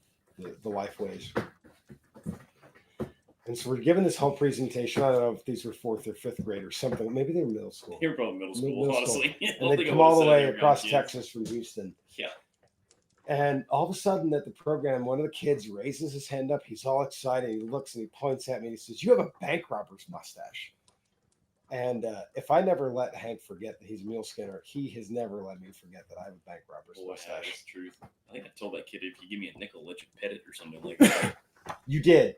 life ways. And so we're given this whole presentation. I don't know if these were fourth or fifth grade or something. Maybe they were middle school. You're probably middle school, honestly. And they come all the way across Texas from Houston. Yeah. And all of a sudden at the program, one of the kids raises his hand up. He's all excited. He looks and he points at me and he says, "You have a bank robber's mustache." And if I never let Hank forget that he's a Muleskinner, he has never let me forget that I have a bank robber's mustache. That's the truth. I think I told that kid, if you give me a nickel, let you pet it or something like that. You did.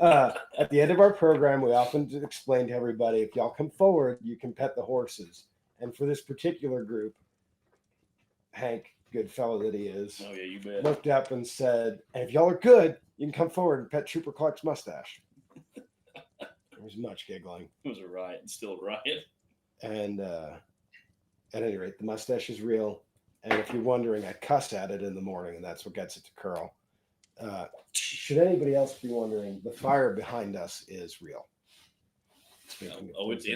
At the end of our program, we often explain to everybody, if y'all come forward, you can pet the horses. And for this particular group, Hank, good fellow that he is, Oh, yeah, you bet. looked up and said, "And if y'all are good, you can come forward and pet Trooper Clark's mustache." There was much giggling. It was a riot. It's still a riot. And at any rate, the mustache is real. And if you're wondering, I cuss at it in the morning, and that's what gets it to curl. Should anybody else be wondering, the fire behind us is real. It's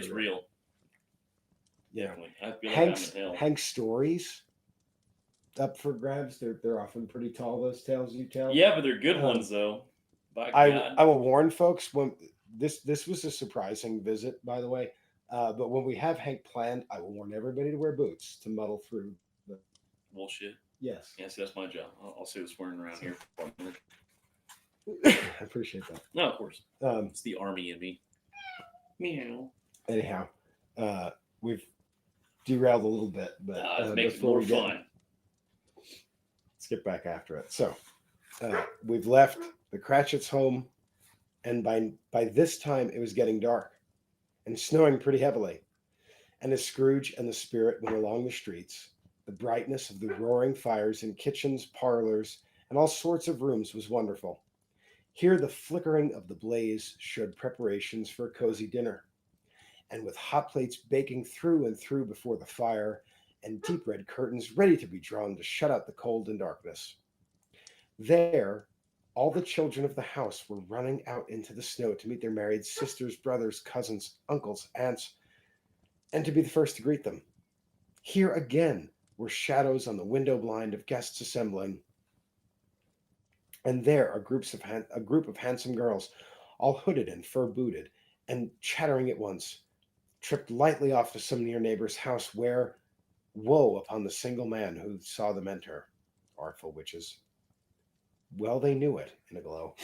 real. Yeah. I feel like I'm in hell. Hank's stories up for grabs. They're often pretty tall, those tales you tell. Yeah, but they're good ones, though. I will warn folks, when this was a surprising visit, by the way. But when we have Hank planned, I will warn everybody to wear boots to muddle through the bullshit. Yes. Yes, that's my job. I'll say what's swearing around here. I appreciate that. No, of course. It's the army in me. Meow. Anyhow, we've derailed a little bit, but it makes it more fun. Let's get back after it. So we've left the Cratchits' home, and by this time it was getting dark and snowing pretty heavily. And as Scrooge and the spirit went along the streets, the brightness of the roaring fires in kitchens, parlors, and all sorts of rooms was wonderful. Here the flickering of the blaze showed preparations for a cozy dinner. And with hot plates baking through and through before the fire, and deep red curtains ready to be drawn to shut out the cold and darkness. There, all the children of the house were running out into the snow to meet their married sisters, brothers, cousins, uncles, aunts, and to be the first to greet them. Here again were shadows on the window blind of guests assembling. And there are a group of handsome girls, all hooded and fur-booted, and chattering at once, tripped lightly off to some near neighbor's house where, woe upon the single man who saw them enter. Artful witches. Well, they knew it in a glow.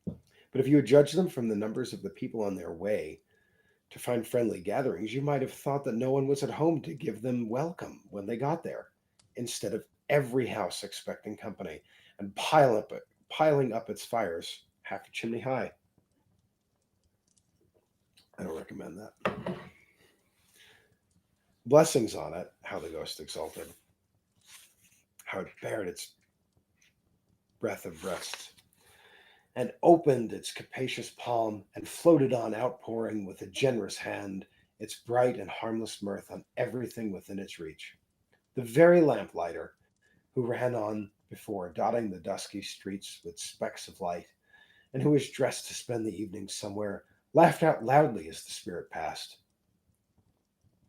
But if you had judged them from the numbers of the people on their way to find friendly gatherings, you might have thought that no one was at home to give them welcome when they got there, instead of every house expecting company and piling up its fires half a chimney high. I don't recommend that. Blessings on it, how the ghost exulted, how it bared its breath of breasts, and opened its capacious palm, and floated on, outpouring with a generous hand its bright and harmless mirth on everything within its reach. The very lamplighter, who ran on before, dotting the dusky streets with specks of light, and who was dressed to spend the evening somewhere, laughed out loudly as the spirit passed.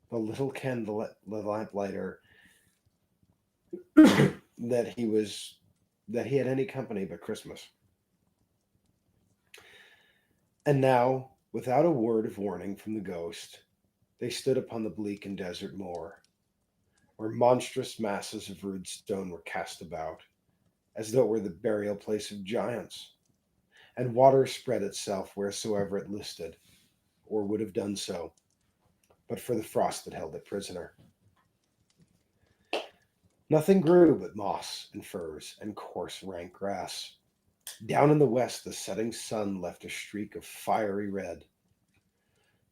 The little kenned the lamplighter that he had any company but Christmas. And now, without a word of warning from the ghost, they stood upon the bleak and desert moor, where monstrous masses of rude stone were cast about, as though it were the burial place of giants, and water spread itself wheresoever it listed, or would have done so, but for the frost that held it prisoner. Nothing grew but moss and furze and coarse rank grass. Down in the west, the setting sun left a streak of fiery red,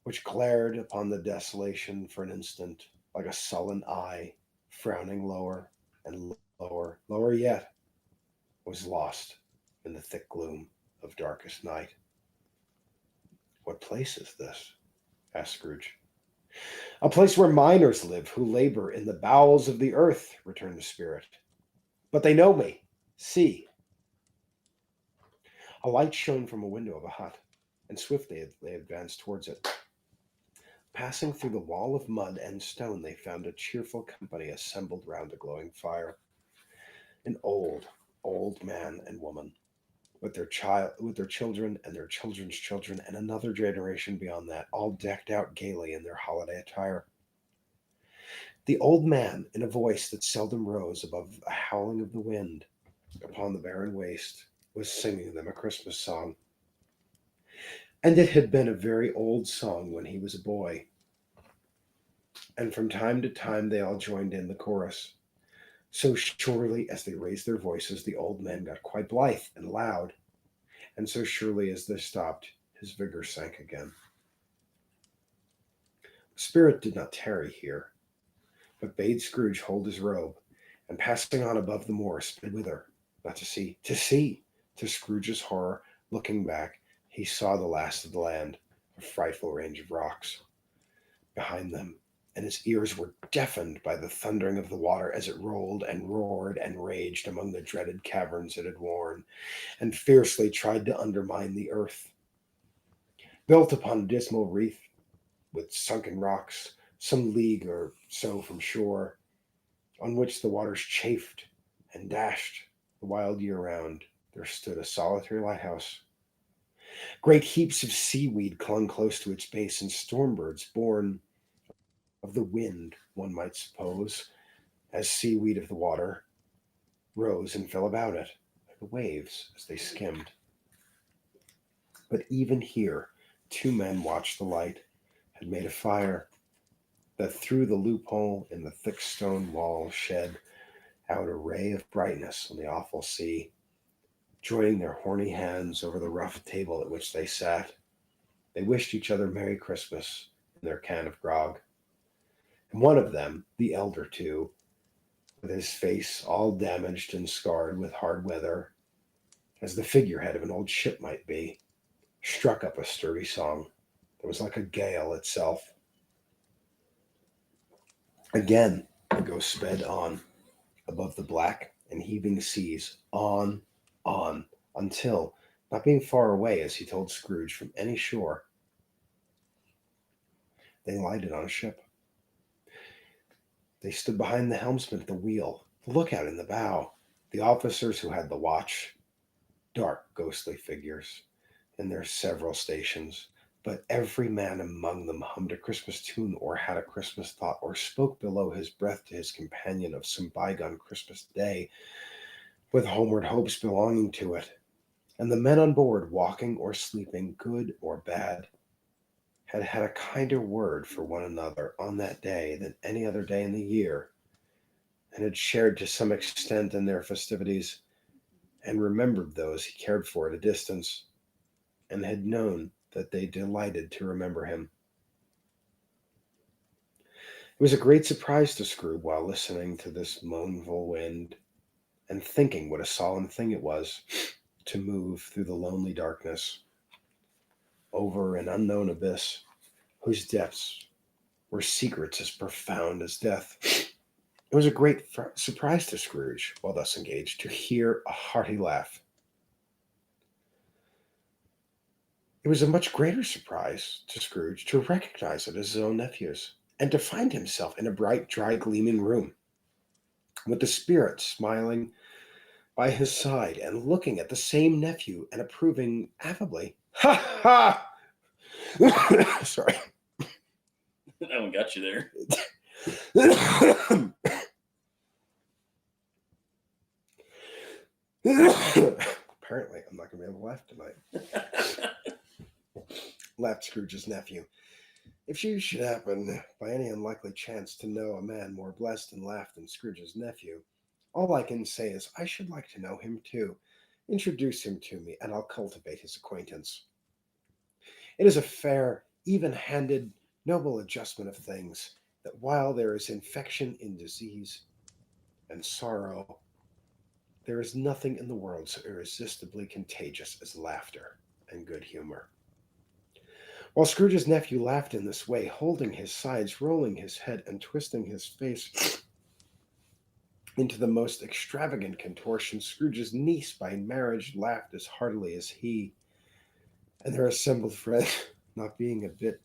which glared upon the desolation for an instant like a sullen eye, frowning lower and Lower, lower yet, was lost in the thick gloom of darkest night. "What place is this?" asked Scrooge. "A place where miners live who labor in the bowels of the earth," returned the spirit. "But they know me. See." A light shone from a window of a hut, and swiftly they advanced towards it. Passing through the wall of mud and stone, they found a cheerful company assembled round a glowing fire. An old, old man and woman, with their children and their children's children, and another generation beyond that, all decked out gaily in their holiday attire. The old man, in a voice that seldom rose above the howling of the wind upon the barren waste, was singing them a Christmas song. And it had been a very old song when he was a boy. And from time to time they all joined in the chorus. So surely as they raised their voices, the old man got quite blithe and loud, and so surely as they stopped, his vigor sank again. The spirit did not tarry here, but bade Scrooge hold his robe, and passing on above the moor, sped whither? Not to see, to see! To Scrooge's horror, looking back, he saw the last of the land, a frightful range of rocks behind them, and his ears were deafened by the thundering of the water as it rolled and roared and raged among the dreaded caverns it had worn, and fiercely tried to undermine the earth. Built upon a dismal reef with sunken rocks, some league or so from shore, on which the waters chafed and dashed the wild year round, there stood a solitary lighthouse. Great heaps of seaweed clung close to its base, and storm birds, born of the wind, one might suppose, as seaweed of the water, rose and fell about it, like the waves as they skimmed. But even here, two men watched the light, had made a fire that through the loophole in the thick stone wall shed out a ray of brightness on the awful sea. Joining their horny hands over the rough table at which they sat, they wished each other Merry Christmas in their can of grog. And one of them, the elder two, with his face all damaged and scarred with hard weather, as the figurehead of an old ship might be, struck up a sturdy song that was like a gale itself. Again, the ghost sped on above the black and heaving seas, on, until, not being far away, as he told Scrooge, from any shore, they lighted on a ship. They stood behind the helmsman at the wheel, the lookout in the bow, the officers who had the watch, dark, ghostly figures in their several stations, but every man among them hummed a Christmas tune, or had a Christmas thought, or spoke below his breath to his companion of some bygone Christmas day, with homeward hopes belonging to it. And the men on board, walking or sleeping, good or bad, had had a kinder word for one another on that day than any other day in the year, and had shared to some extent in their festivities, and remembered those he cared for at a distance, and had known that they delighted to remember him. It was a great surprise to Scrooge, while listening to this mournful wind, and thinking what a solemn thing it was to move through the lonely darkness over an unknown abyss, whose depths were secrets as profound as death. It was a great surprise to Scrooge, while thus engaged, to hear a hearty laugh. It was a much greater surprise to Scrooge to recognize it as his own nephew's, and to find himself in a bright, dry, gleaming room, with the spirit smiling by his side and looking at the same nephew and approving affably. "Ha ha!" Sorry. That one got you there. Apparently, I'm not going to be able to laugh tonight. Laughed Scrooge's nephew. "If you should happen, by any unlikely chance, to know a man more blessed in laugh than Scrooge's nephew, all I can say is I should like to know him too. Introduce him to me, and I'll cultivate his acquaintance. It is a fair, even-handed, noble adjustment of things, that while there is infection in disease and sorrow There is nothing in the world so irresistibly contagious as laughter and good humor. While Scrooge's nephew laughed in this way, holding his sides, rolling his head, and twisting his face into the most extravagant contortions, Scrooge's niece by marriage laughed as heartily as he, and their assembled friends, not being a bit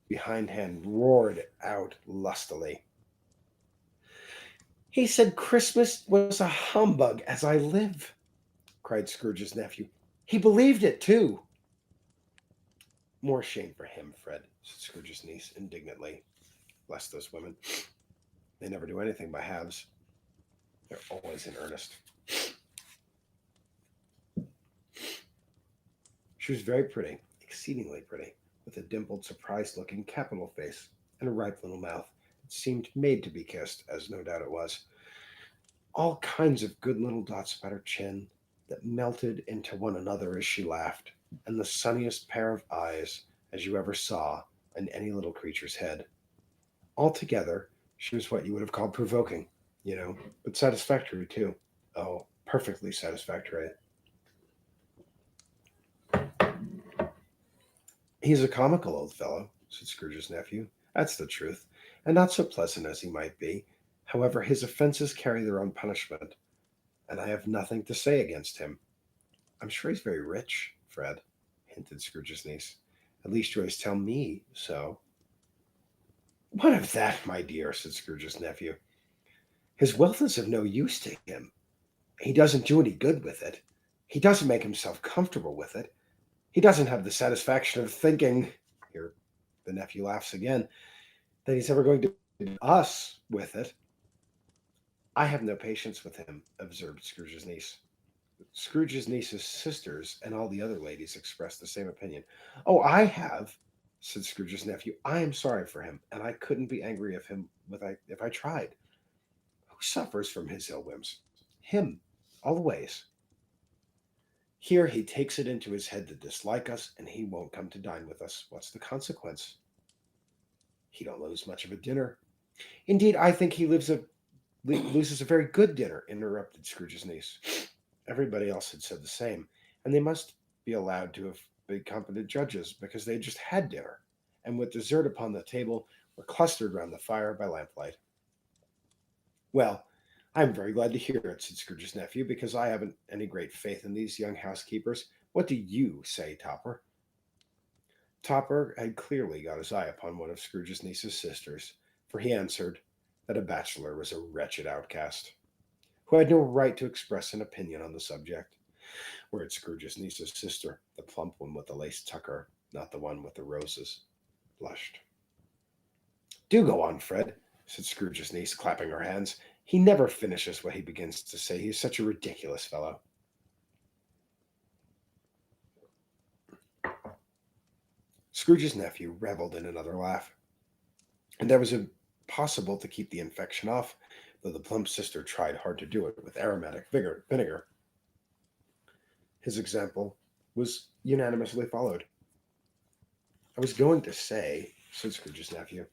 behindhand, roared out lustily. "He said Christmas was a humbug, as I live!" cried Scrooge's nephew. "He believed it, too!" "More shame for him, Fred," said Scrooge's niece indignantly. "Bless those women. They never do anything by halves. They're always in earnest." She was very pretty, exceedingly pretty, with a dimpled, surprised-looking, capital face, and a ripe little mouth that seemed made to be kissed, as no doubt it was. All kinds of good little dots about her chin that melted into one another as she laughed, and the sunniest pair of eyes as you ever saw in any little creature's head. Altogether, she was what you would have called provoking, but satisfactory too. Oh, perfectly satisfactory. "He's a comical old fellow," said Scrooge's nephew. "That's the truth, and not so pleasant as he might be. However, his offences carry their own punishment, and I have nothing to say against him." "I'm sure he's very rich, Fred," hinted Scrooge's niece. "At least you always tell me so." "What of that, my dear?" said Scrooge's nephew. "His wealth is of no use to him. He doesn't do any good with it. He doesn't make himself comfortable with it. He doesn't have the satisfaction of thinking," here the nephew laughs again, "that he's ever going to do us with it." "I have no patience with him," observed Scrooge's niece. Scrooge's niece's sisters and all the other ladies expressed the same opinion. "Oh, I have," said Scrooge's nephew. "I am sorry for him, and I couldn't be angry if I tried. Who suffers from his ill whims? Him, always. Here he takes it into his head to dislike us, and he won't come to dine with us. What's the consequence? He don't lose much of a dinner." "Indeed, I think he loses a very good dinner," interrupted Scrooge's niece. Everybody else had said the same, and they must be allowed to have been competent judges, because they had just had dinner, and with dessert upon the table, were clustered round the fire by lamplight. "Well, I'm very glad to hear it," said Scrooge's nephew, "because I haven't any great faith in these young housekeepers. What do you say, Topper?" Topper had clearly got his eye upon one of Scrooge's niece's sisters, for he answered that a bachelor was a wretched outcast, who had no right to express an opinion on the subject. Whereat Scrooge's niece's sister, the plump one with the lace tucker, not the one with the roses, blushed. "Do go on, Fred," said Scrooge's niece, clapping her hands. "He never finishes what he begins to say. He's such a ridiculous fellow." Scrooge's nephew revelled in another laugh, and it was impossible to keep the infection off, though the plump sister tried hard to do it with aromatic vinegar. His example was unanimously followed. "I was going to say," said Scrooge's nephew,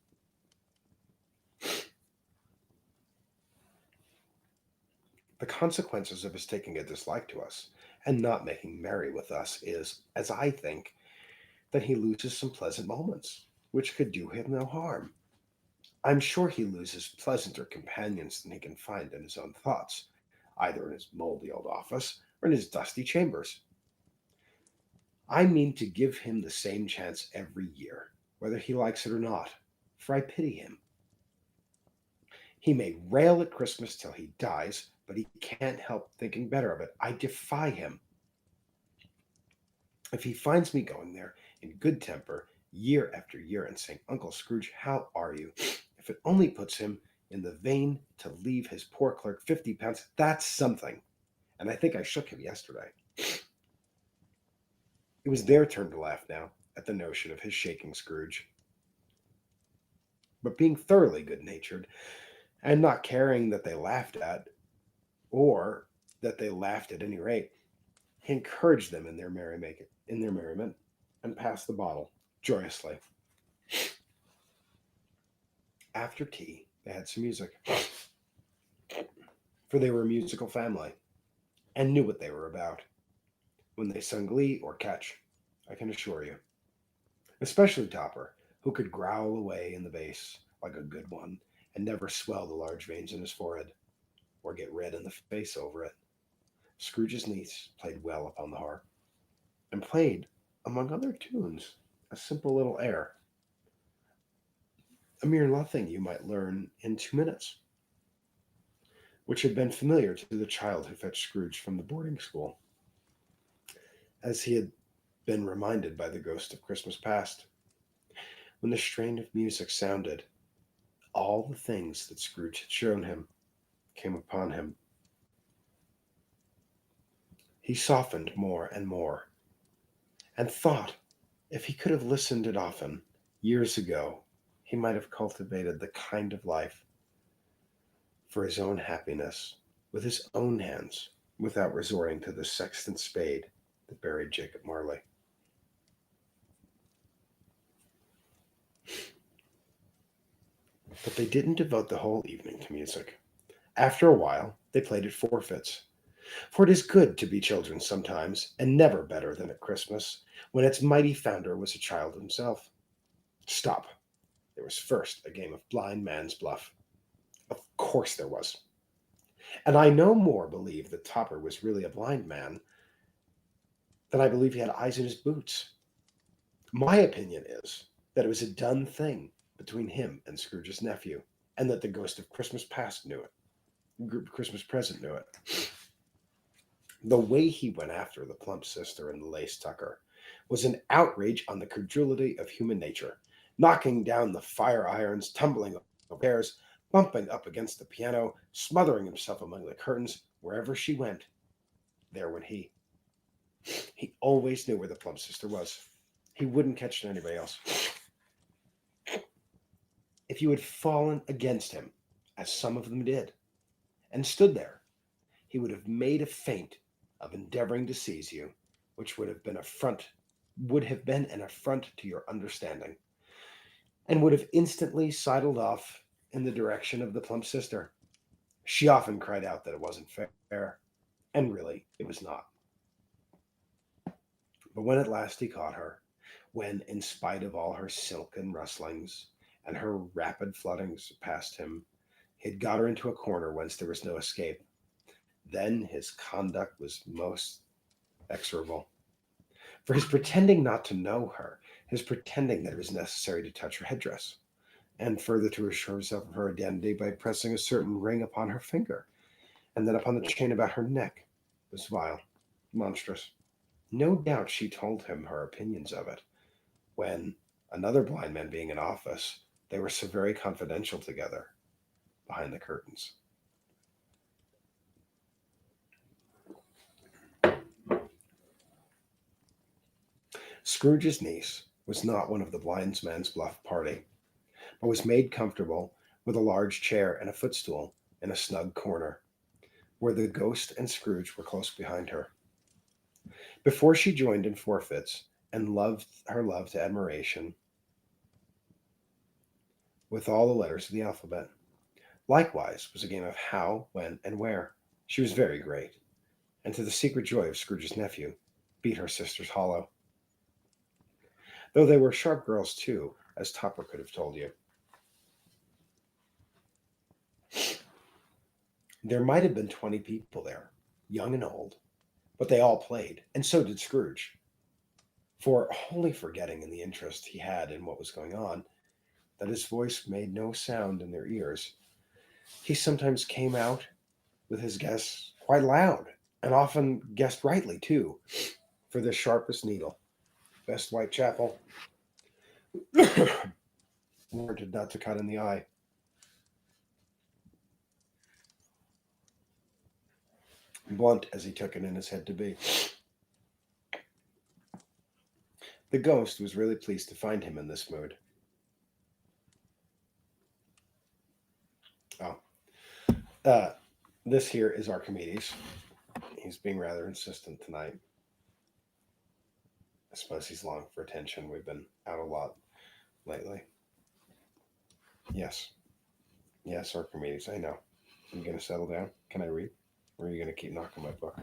"the consequences of his taking a dislike to us, and not making merry with us, is, as I think, that he loses some pleasant moments, which could do him no harm. I'm sure he loses pleasanter companions than he can find in his own thoughts, either in his mouldy old office or in his dusty chambers. I mean to give him the same chance every year, whether he likes it or not, for I pity him. He may rail at Christmas till he dies, but he can't help thinking better of it. I defy him. If he finds me going there in good temper year after year and saying, 'Uncle Scrooge, how are you?' if it only puts him in the vein to leave his poor clerk £50, that's something. And I think I shook him yesterday." It was their turn to laugh now at the notion of his shaking Scrooge. But being thoroughly good-natured, and not caring that they laughed at, or that they laughed at any rate, he encouraged them in their merriment, and passed the bottle joyously. After tea, they had some music, for they were a musical family, and knew what they were about when they sung glee or catch, I can assure you. Especially Topper, who could growl away in the bass like a good one and never swell the large veins in his forehead or get red in the face over it. Scrooge's niece played well upon the harp, and played, among other tunes, a simple little air, a mere nothing you might learn in 2 minutes, which had been familiar to the child who fetched Scrooge from the boarding school, as he had been reminded by the ghost of Christmas past. When the strain of music sounded, all the things that Scrooge had shown him came upon him. He softened more and more, and thought if he could have listened it often, years ago, he might have cultivated the kind of life for his own happiness with his own hands without resorting to the sexton spade that buried Jacob Marley. But they didn't devote the whole evening to music. After a while, they played at forfeits. For it is good to be children sometimes, and never better than at Christmas, when its mighty founder was a child himself. Stop. There was first a game of blind man's bluff. Of course there was. And I no more believe that Topper was really a blind man than I believe he had eyes in his boots. My opinion is that it was a done thing between him and Scrooge's nephew, and that the ghost of Christmas past knew it. Christmas present knew it. The way he went after the plump sister and the lace tucker was an outrage on the credulity of human nature, knocking down the fire irons, tumbling over chairs, bumping up against the piano, smothering himself among the curtains. Wherever she went, there went he. He always knew where the plump sister was. He wouldn't catch anybody else. If you had fallen against him, as some of them did, and stood there, he would have made a feint of endeavoring to seize you, which would have been an affront to your understanding, and would have instantly sidled off in the direction of the plump sister. She often cried out that it wasn't fair, and really it was not. But when at last he caught her, when, in spite of all her silken rustlings and her rapid fluttings past him, he had got her into a corner whence there was no escape, then his conduct was most execrable. For his pretending not to know her, his pretending that it was necessary to touch her headdress, and further to assure himself of her identity by pressing a certain ring upon her finger, and then upon the chain about her neck, was vile, monstrous. No doubt she told him her opinions of it, when, another blind man being in office, they were so very confidential together behind the curtains. Scrooge's niece was not one of the blind man's bluff party, but was made comfortable with a large chair and a footstool in a snug corner, where the ghost and Scrooge were close behind her. Before she joined in forfeits, and loved her love to admiration with all the letters of the alphabet. Likewise was a game of how, when, and where. She was very great, and to the secret joy of Scrooge's nephew, beat her sisters hollow. Though they were sharp girls too, as Topper could have told you. There might have been 20 people there, young and old, but they all played, and so did Scrooge. For, wholly forgetting in the interest he had in what was going on, that his voice made no sound in their ears, he sometimes came out with his guests quite loud, and often guessed rightly too, for the sharpest needle, best Whitechapel, warranted not to cut in the eye. Blunt as he took it in his head to be. The ghost was really pleased to find him in this mood. This here is Archimedes. He's being rather insistent tonight. I suppose he's longing for attention. We've been out a lot lately. Yes. Yes, Archimedes, I know. Are you going to settle down? Can I read? Or are you going to keep knocking my book?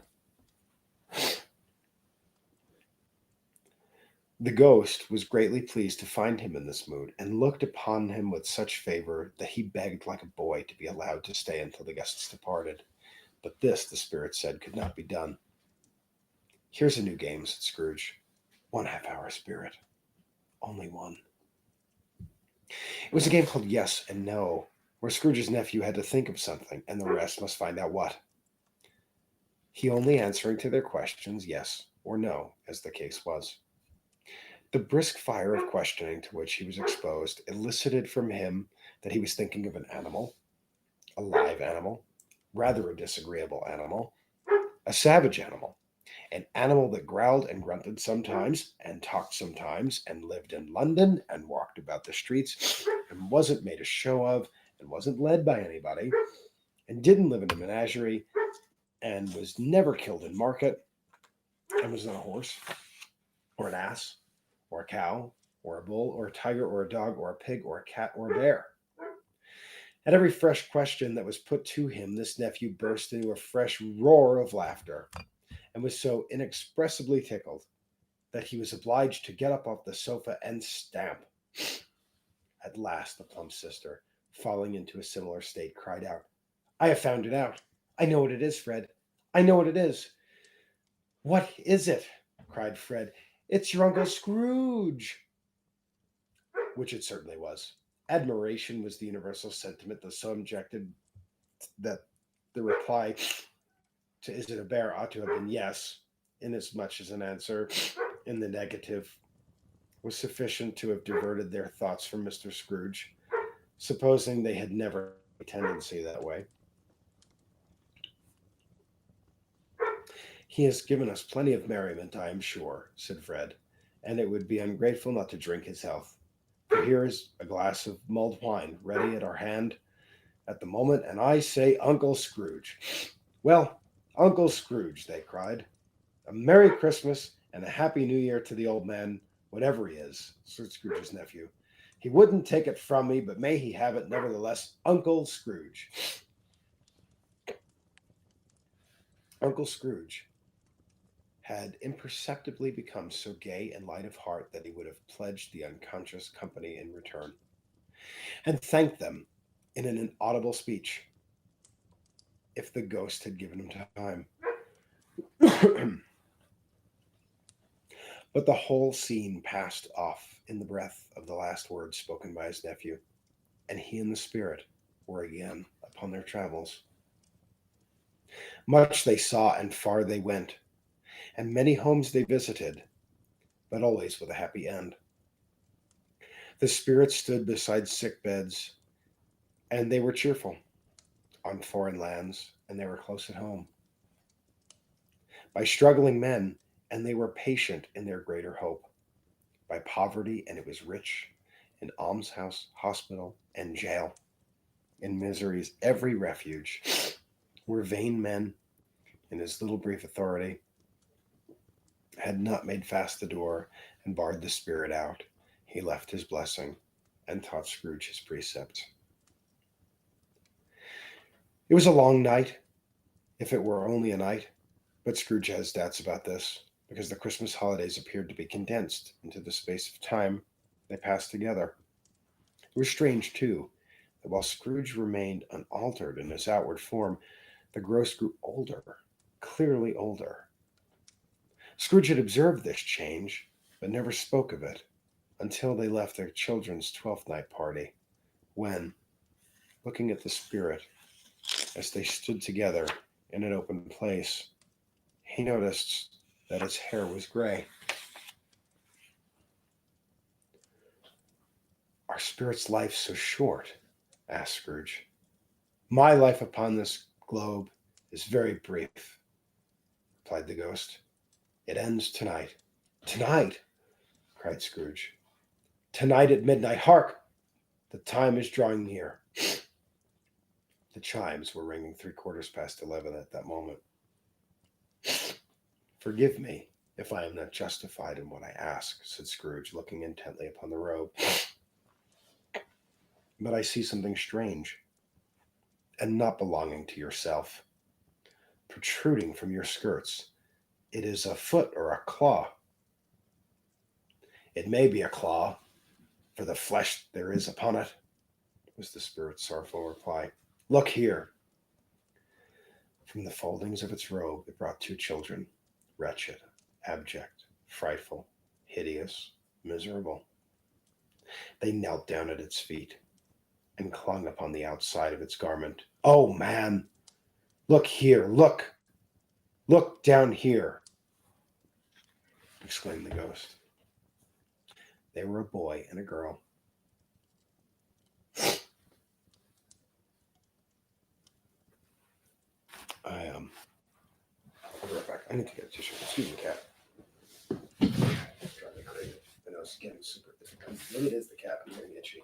The ghost was greatly pleased to find him in this mood, and looked upon him with such favor that he begged like a boy to be allowed to stay until the guests departed. But this, the spirit said, could not be done. "Here's a new game," said Scrooge. "1 half-hour, spirit. Only one." It was a game called Yes and No, where Scrooge's nephew had to think of something, and the rest must find out what. He only answering to their questions yes or no, as the case was. The brisk fire of questioning to which he was exposed elicited from him that he was thinking of an animal, a live animal, rather a disagreeable animal, a savage animal, an animal that growled and grunted sometimes, and talked sometimes, and lived in London, and walked about the streets, and wasn't made a show of, and wasn't led by anybody, and didn't live in a menagerie, and was never killed in market, and was not a horse, or an ass, or a cow, or a bull, or a tiger, or a dog, or a pig, or a cat, or a bear. At every fresh question that was put to him, this nephew burst into a fresh roar of laughter, and was so inexpressibly tickled that he was obliged to get up off the sofa and stamp. At last, the plump sister, falling into a similar state, cried out, "I have found it out. I know what it is, Fred. I know what it is." "What is it?" cried Fred. "It's your Uncle Scrooge." Which it certainly was. Admiration was the universal sentiment, though so objected that the reply to "Is it a bear?" ought to have been yes, inasmuch as an answer in the negative was sufficient to have diverted their thoughts from Mr. Scrooge, supposing they had never a tendency that way. "He has given us plenty of merriment, I am sure," said Fred, "and it would be ungrateful not to drink his health. For here is a glass of mulled wine ready at our hand at the moment, and I say Uncle Scrooge." "Well, Uncle Scrooge," they cried, "a Merry Christmas and a Happy New Year to the old man, whatever he is," said Scrooge's nephew. "He wouldn't take it from me, but may he have it nevertheless, Uncle Scrooge." Uncle Scrooge had imperceptibly become so gay and light of heart that he would have pledged the unconscious company in return, and thanked them in an inaudible speech, if the ghost had given him time. But the whole scene passed off in the breath of the last words spoken by his nephew, and he and the spirit were again upon their travels. Much they saw, and far they went, and many homes they visited, but always with a happy end. The spirits stood beside sick beds, and they were cheerful on foreign lands, and they were close at home. By struggling men, and they were patient in their greater hope. By poverty, and it was rich, in almshouse, hospital, and jail. In misery's every refuge, were vain men, in his little brief authority, had not made fast the door and barred the spirit out. He left his blessing and taught Scrooge his precepts. It was a long night, if it were only a night, but Scrooge has doubts about this, because the Christmas holidays appeared to be condensed into the space of time they passed together. It was strange, too, that while Scrooge remained unaltered in his outward form, the ghost grew older, clearly older. Scrooge had observed this change, but never spoke of it until they left their children's Twelfth Night party, when, looking at the spirit as they stood together in an open place, he noticed that its hair was gray. "Are spirits' life so short?" asked Scrooge. "My life upon this globe is very brief," replied the ghost. "It ends tonight." "Tonight!" cried Scrooge. "Tonight at midnight. Hark! The time is drawing near." The chimes were ringing 11:15 at that moment. "Forgive me if I am not justified in what I ask," said Scrooge, looking intently upon the robe. "But I see something strange, and not belonging to yourself, protruding from your skirts. It is a foot or a claw." It may be a claw, for the flesh there is upon it, was the spirit's sorrowful reply. Look here. From the foldings of its robe it brought 2 children, wretched, abject, frightful, hideous, miserable. They knelt down at its feet and clung upon the outside of its garment. Oh, man! Look here! Look! Look down here! Exclaimed the ghost. They were a boy and a girl. I'll be right back. I need to get a tissue. Excuse me, cat. Driving me crazy. I know it's getting super. Maybe it is the cat. I'm getting itchy.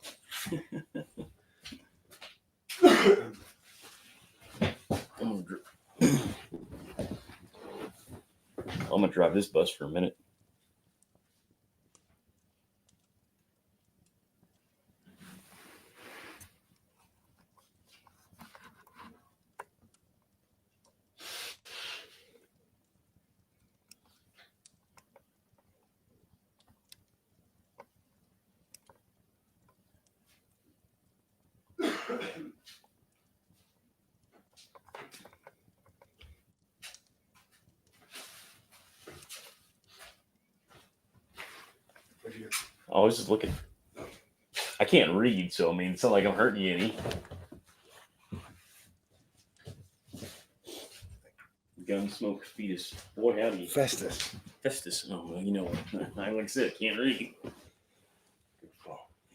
I'm gonna drive this bus for a minute. I was just looking. I can't read, so I mean, it's not like I'm hurting you any. Gunsmoke fetus. Boy, howdy. Festus. Festus. Oh, well, you know, like I said, can't read.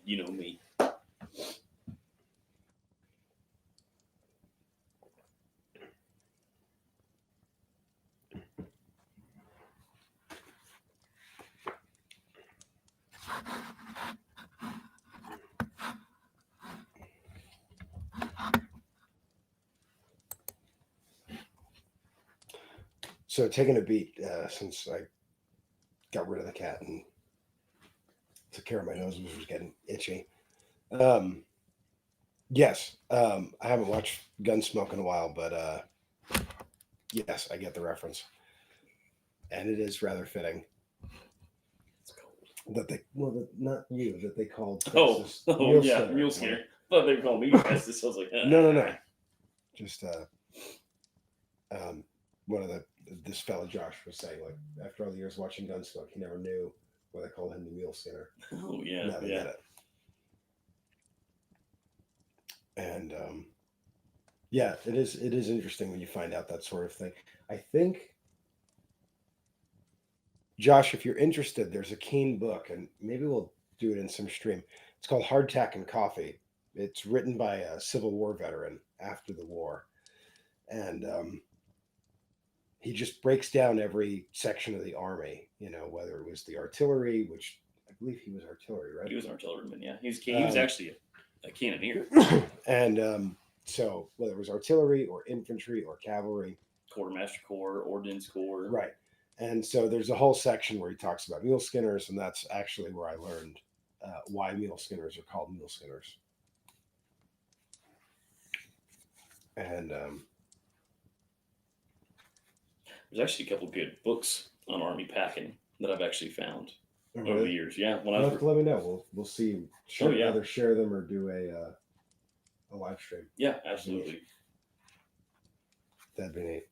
You know me. So taking a beat since I got rid of the cat and took care of my nose, which was getting itchy. Yes, I haven't watched Gunsmoke in a while, but yes, I get the reference, and it is rather fitting that they not you that they called Festus yeah, Muleskinner. Thought they were calling me Festus. I was like, no, just one of this fellow Josh was saying, like, after all the years watching Gunsmoke, he never knew why they called him the Muleskinner. Oh yeah, Now they yeah. get it. And yeah, it is interesting when you find out that sort of thing. I think, Josh, if you're interested, there's a Keen book, and maybe we'll do it in some stream. It's called Hardtack and Coffee. It's written by a Civil War veteran after the war, and he just breaks down every section of the army. You know, whether it was the artillery, which I believe he was artillery, right? He was an artilleryman. Yeah, he was actually a cannoneer. And so whether it was artillery or infantry or cavalry, Quartermaster Corps, Ordnance Corps. right. And so there's a whole section where he talks about Muleskinners, and that's actually where I learned why Muleskinners are called Muleskinners. And there's actually a couple good books on army packing that I've actually found over really? the years. Yeah, when You'll have to let me know. We'll see. Either share them or do a live stream. Yeah, absolutely. That'd be neat.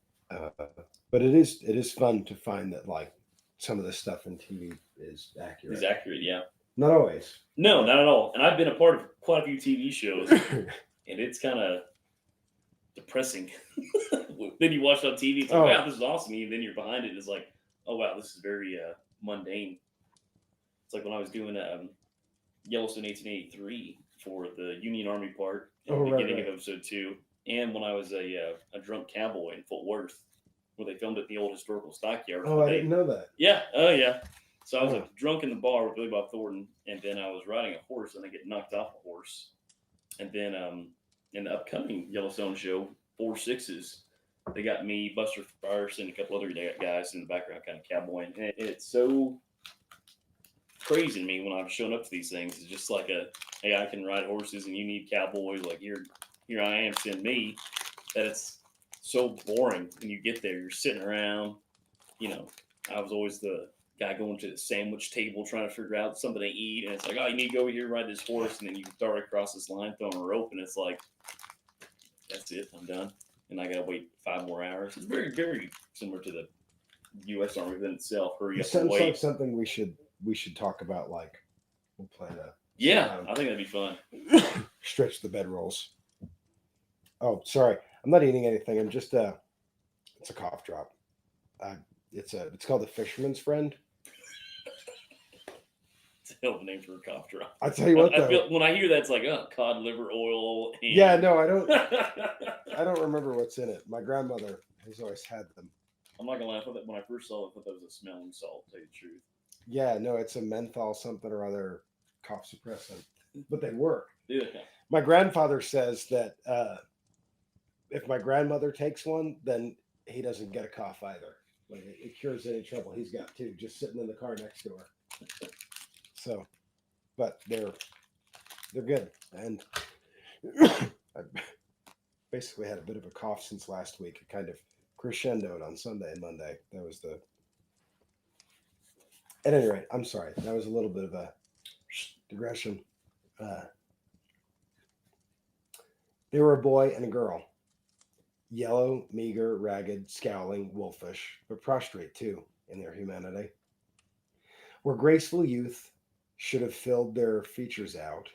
But it is fun to find that, like, some of the stuff in TV is accurate. It's accurate, yeah. Not always. No, not at all. And I've been a part of quite a few TV shows, and it's kind of depressing. Then you watch it on TV, it's like, wow, this is awesome. And then you're behind it, and it's like, oh, wow, this is very mundane. It's like when I was doing Yellowstone 1883 for the Union Army part at the beginning of episode 2, and when I was a drunk cowboy in Fort Worth, where they filmed it in the old historical stockyard. Oh, I didn't know that. Yeah, oh yeah. So I was like drunk in the bar with Billy Bob Thornton, and then I was riding a horse, and I get knocked off a horse. And then in the upcoming Yellowstone show, 4 Sixes, they got me, Buster Fryerson, and a couple other guys in the background, kind of cowboying. And it's so crazy to me when I'm showing up to these things. It's just like hey, I can ride horses, and you need cowboys. Like here I am, send me. That it's so boring when you get there. You're sitting around. You know, I was always the guy going to the sandwich table trying to figure out something to eat, and it's like, oh, you need to go over here ride this horse, and then you dart across this line throwing a rope, and it's like, that's it, I'm done, and I gotta wait 5 more hours. It's very, very similar to the U.S. Army within itself. Hurry It up and sounds wait. like something we should talk about. Like we'll plan a Yeah, I think that'd be fun. stretch the bedrolls. Oh, sorry, I'm not eating anything. I'm just it's a cough drop. It's called the Fisherman's Friend. It's a hell of a name for a cough drop. I tell you what, though, I feel, when I hear that, it's like, oh, cod liver oil. And... yeah, no, I don't remember what's in it. My grandmother has always had them. I'm not gonna lie. I thought that when I first saw it, I thought that was a smelling salt. To tell you the truth. Yeah, no, it's a menthol something or other cough suppressant, but they work. Yeah. My grandfather says that if my grandmother takes one, then he doesn't get a cough either. Like it cures any trouble he's got too, just sitting in the car next to her. So, but they're good, and I basically had a bit of a cough since last week. It kind of crescendoed on Sunday and Monday. That was the. At any rate, I'm sorry. That was a little bit of a digression. They were a boy and a girl. Yellow, meager, ragged, scowling, wolfish, but prostrate too in their humanity. Where graceful youth should have filled their features out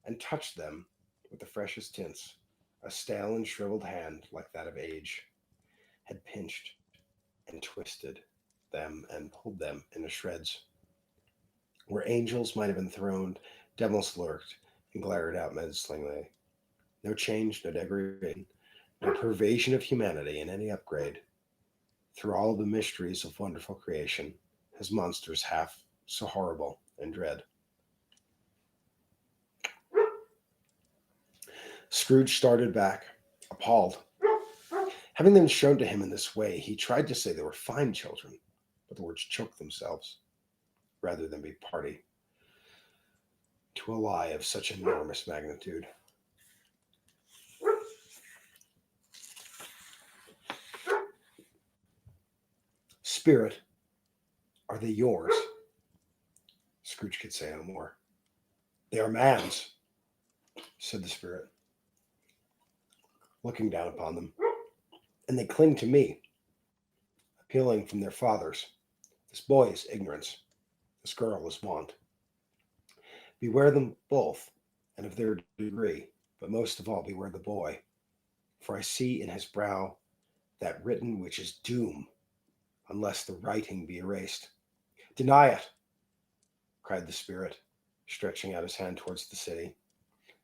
and touched them with the freshest tints, a stale and shriveled hand like that of age had pinched and twisted them and pulled them into shreds. Where angels might have enthroned, devils lurked and glared out menacingly. No change, no degradation, no pervasion of humanity in any upgrade. Through all the mysteries of wonderful creation, his monsters half so horrible and dread. Scrooge started back, appalled. Having them shown to him in this way, he tried to say they were fine children, but the words choked themselves, rather than be party to a lie of such enormous magnitude. Spirit, are they yours? Scrooge could say no more. They are man's, said the spirit, looking down upon them. And they cling to me, appealing from their fathers. This boy is ignorance. This girl is want. Beware them both, and of their degree, but most of all beware the boy. For I see in his brow that written which is doom, unless the writing be erased. Deny it, cried the spirit, stretching out his hand towards the city.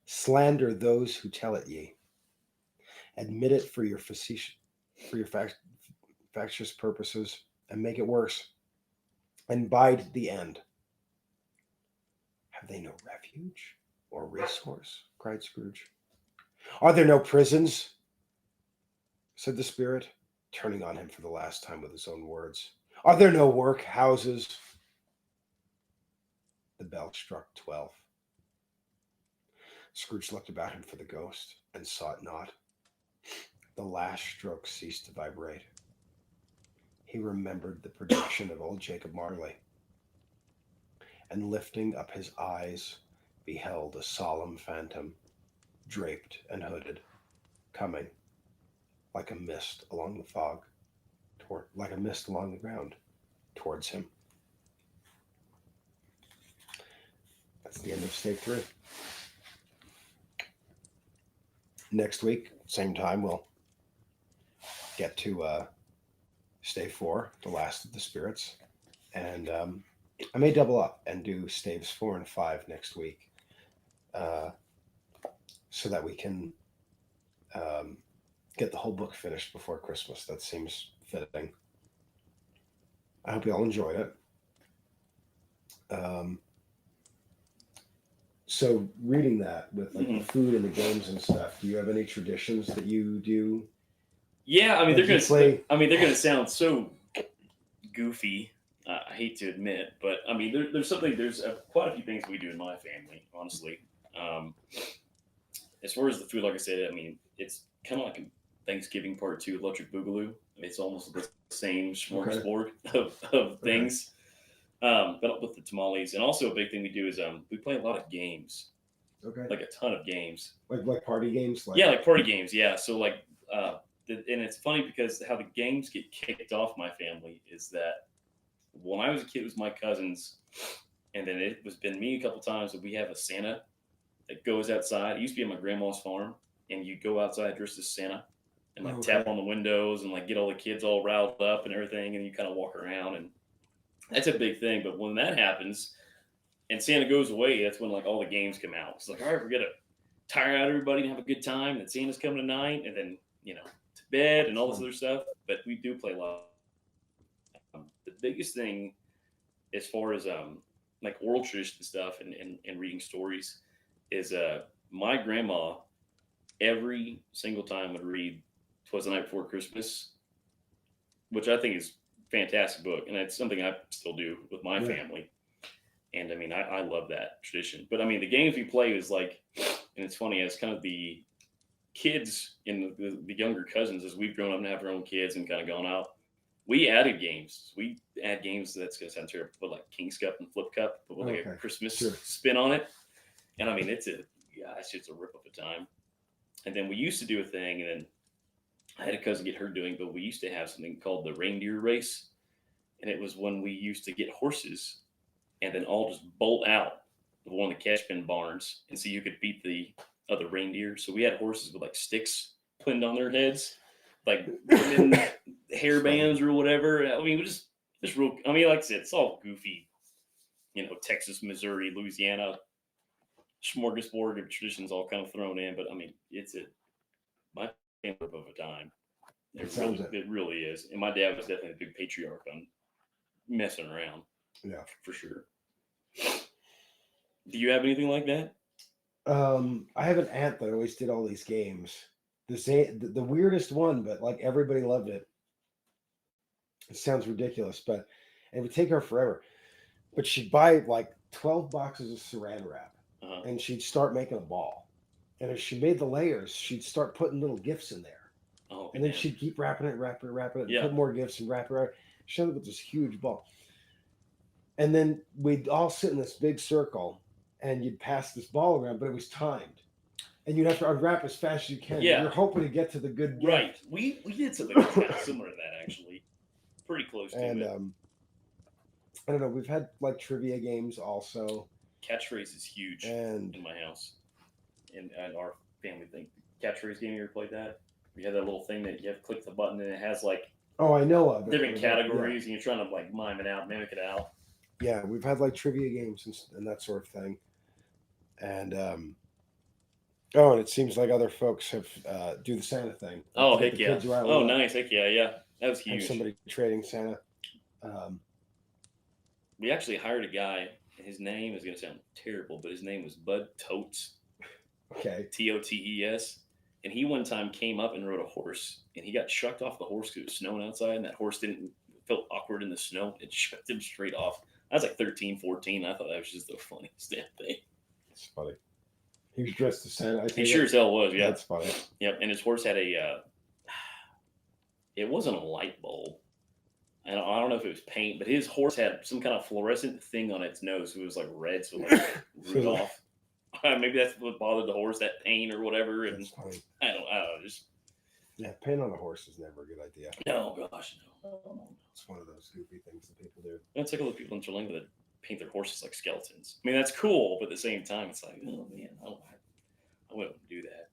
Slander those who tell it ye. Admit it for your factious purposes, and make it worse. And bide the end. Have they no refuge or resource? Cried Scrooge. Are there no prisons? Said the spirit, turning on him for the last time with his own words. Are there no workhouses? The bell struck 12. Scrooge looked about him for the ghost and saw it not. The last stroke ceased to vibrate. He remembered the prediction of old Jacob Marley, and lifting up his eyes, beheld a solemn phantom, draped and hooded, coming like a mist along the fog, like a mist along the ground, towards him. That's the end of Stave 3. Next week, same time, we'll get to Stave 4, the last of the spirits, and I may double up and do Staves 4 and 5 next week, so that we can get the whole book finished before Christmas. That seems fitting. I hope you all enjoyed it. So reading that with like the food and the games and stuff, do you have any traditions that you do? Yeah, I mean Like they're you play- they're gonna sound so goofy. I hate to admit, but I mean there's quite a few things we do in my family, honestly. As far as the food, like I said, I mean it's kind of like a Thanksgiving part 2 Electric Boogaloo. It's almost the same smorgasbord of things. But with the tamales, and also a big thing we do is we play a lot of games, Okay. like a ton of games. Like party games. Yeah, like party games. Yeah, so like, and it's funny because how the games get kicked off my family is that when I was a kid, it was my cousins, and then it was been me a couple times that we have a Santa that goes outside. It used to be at my grandma's farm, and you go outside dressed as Santa and like tap on the windows and like get all the kids all riled up and everything, and you kind of walk around, and that's a big thing. But when that happens and Santa goes away, that's when like all the games come out. It's like, all right, we're gonna tire out everybody and have a good time, and Santa's coming tonight, and then to bed and all this other stuff. But we do play a lot. The biggest thing as far as like oral tradition stuff and reading stories is my grandma every single time would read "Twas the Night Before Christmas," which I think is a fantastic book, and it's something I still do with my family. And I mean, I love that tradition. But I mean, the games we play is like, and it's funny as kind of the kids and the younger cousins as we've grown up and have our own kids and kind of gone out. We added games. We add games that's going to sound terrible, but like King's Cup and Flip Cup, but with like a Christmas spin on it. And I mean, it's a rip of a time. And then we used to do a thing, and then I had a cousin get her doing, but we used to have something called the reindeer race. And it was when we used to get horses and then all just bolt out of one of the catch pen barns and see who could beat the other reindeer. So we had horses with like sticks pinned on their heads, like hair bands or whatever. I mean, just real. I mean, like I said, it's all goofy, Texas, Missouri, Louisiana, smorgasbord of traditions all kind of thrown in. But I mean, it's my favorite of a time. It really is. And my dad was definitely a big patriarch on messing around. Yeah, for sure. Do you have anything like that? I have an aunt that always did all these games. The weirdest one, but like everybody loved it. It sounds ridiculous, but it would take her forever. But she'd buy like 12 boxes of saran wrap, and she'd start making a ball. And as she made the layers, she'd start putting little gifts in there. Oh, and then she'd keep wrapping it, and yeah. put more gifts and wrap it. She ended up with this huge ball. And then we'd all sit in this big circle, and you'd pass this ball around, but it was timed. And you'd have to unwrap as fast as you can. Yeah. You're hoping to get to the good gift. Right. We did something kind of similar to that, actually. Pretty close to it. I don't know. We've had like trivia games also. Catchphrase is huge in my house. And our family thing. Catchphrase game, you ever played that? We had that little thing that you have to click the button, and it has like I know of it. Different categories, and you're trying to like mime it out, mimic it out. Yeah, we've had like trivia games and that sort of thing. And and it seems like other folks have do the Santa thing. Oh, heck yeah. Oh, nice. Heck yeah. Yeah. That was huge. Have somebody trading Santa. We actually hired a guy. His name is going to sound terrible, but his name was Bud Totes. Okay. Totes. And he one time came up and rode a horse, and he got shucked off the horse because it was snowing outside, and that horse felt awkward in the snow. It shucked him straight off. I was like 13, 14. I thought that was just the funniest damn thing. It's funny. He was dressed as Santa. He sure as hell was, yeah. That's funny. Yep, and his horse had it wasn't a light bulb. And I don't know if it was paint, but his horse had some kind of fluorescent thing on its nose. So it was like red, so like Rudolph. Maybe that's what bothered the horse, that paint or whatever. And I don't know. Just paint on a horse is never a good idea. No, gosh, no. It's one of those goofy things that people do. It's like all the people in Terlingua that paint their horses like skeletons. I mean, that's cool, but at the same time, it's like, oh man, I wouldn't do that.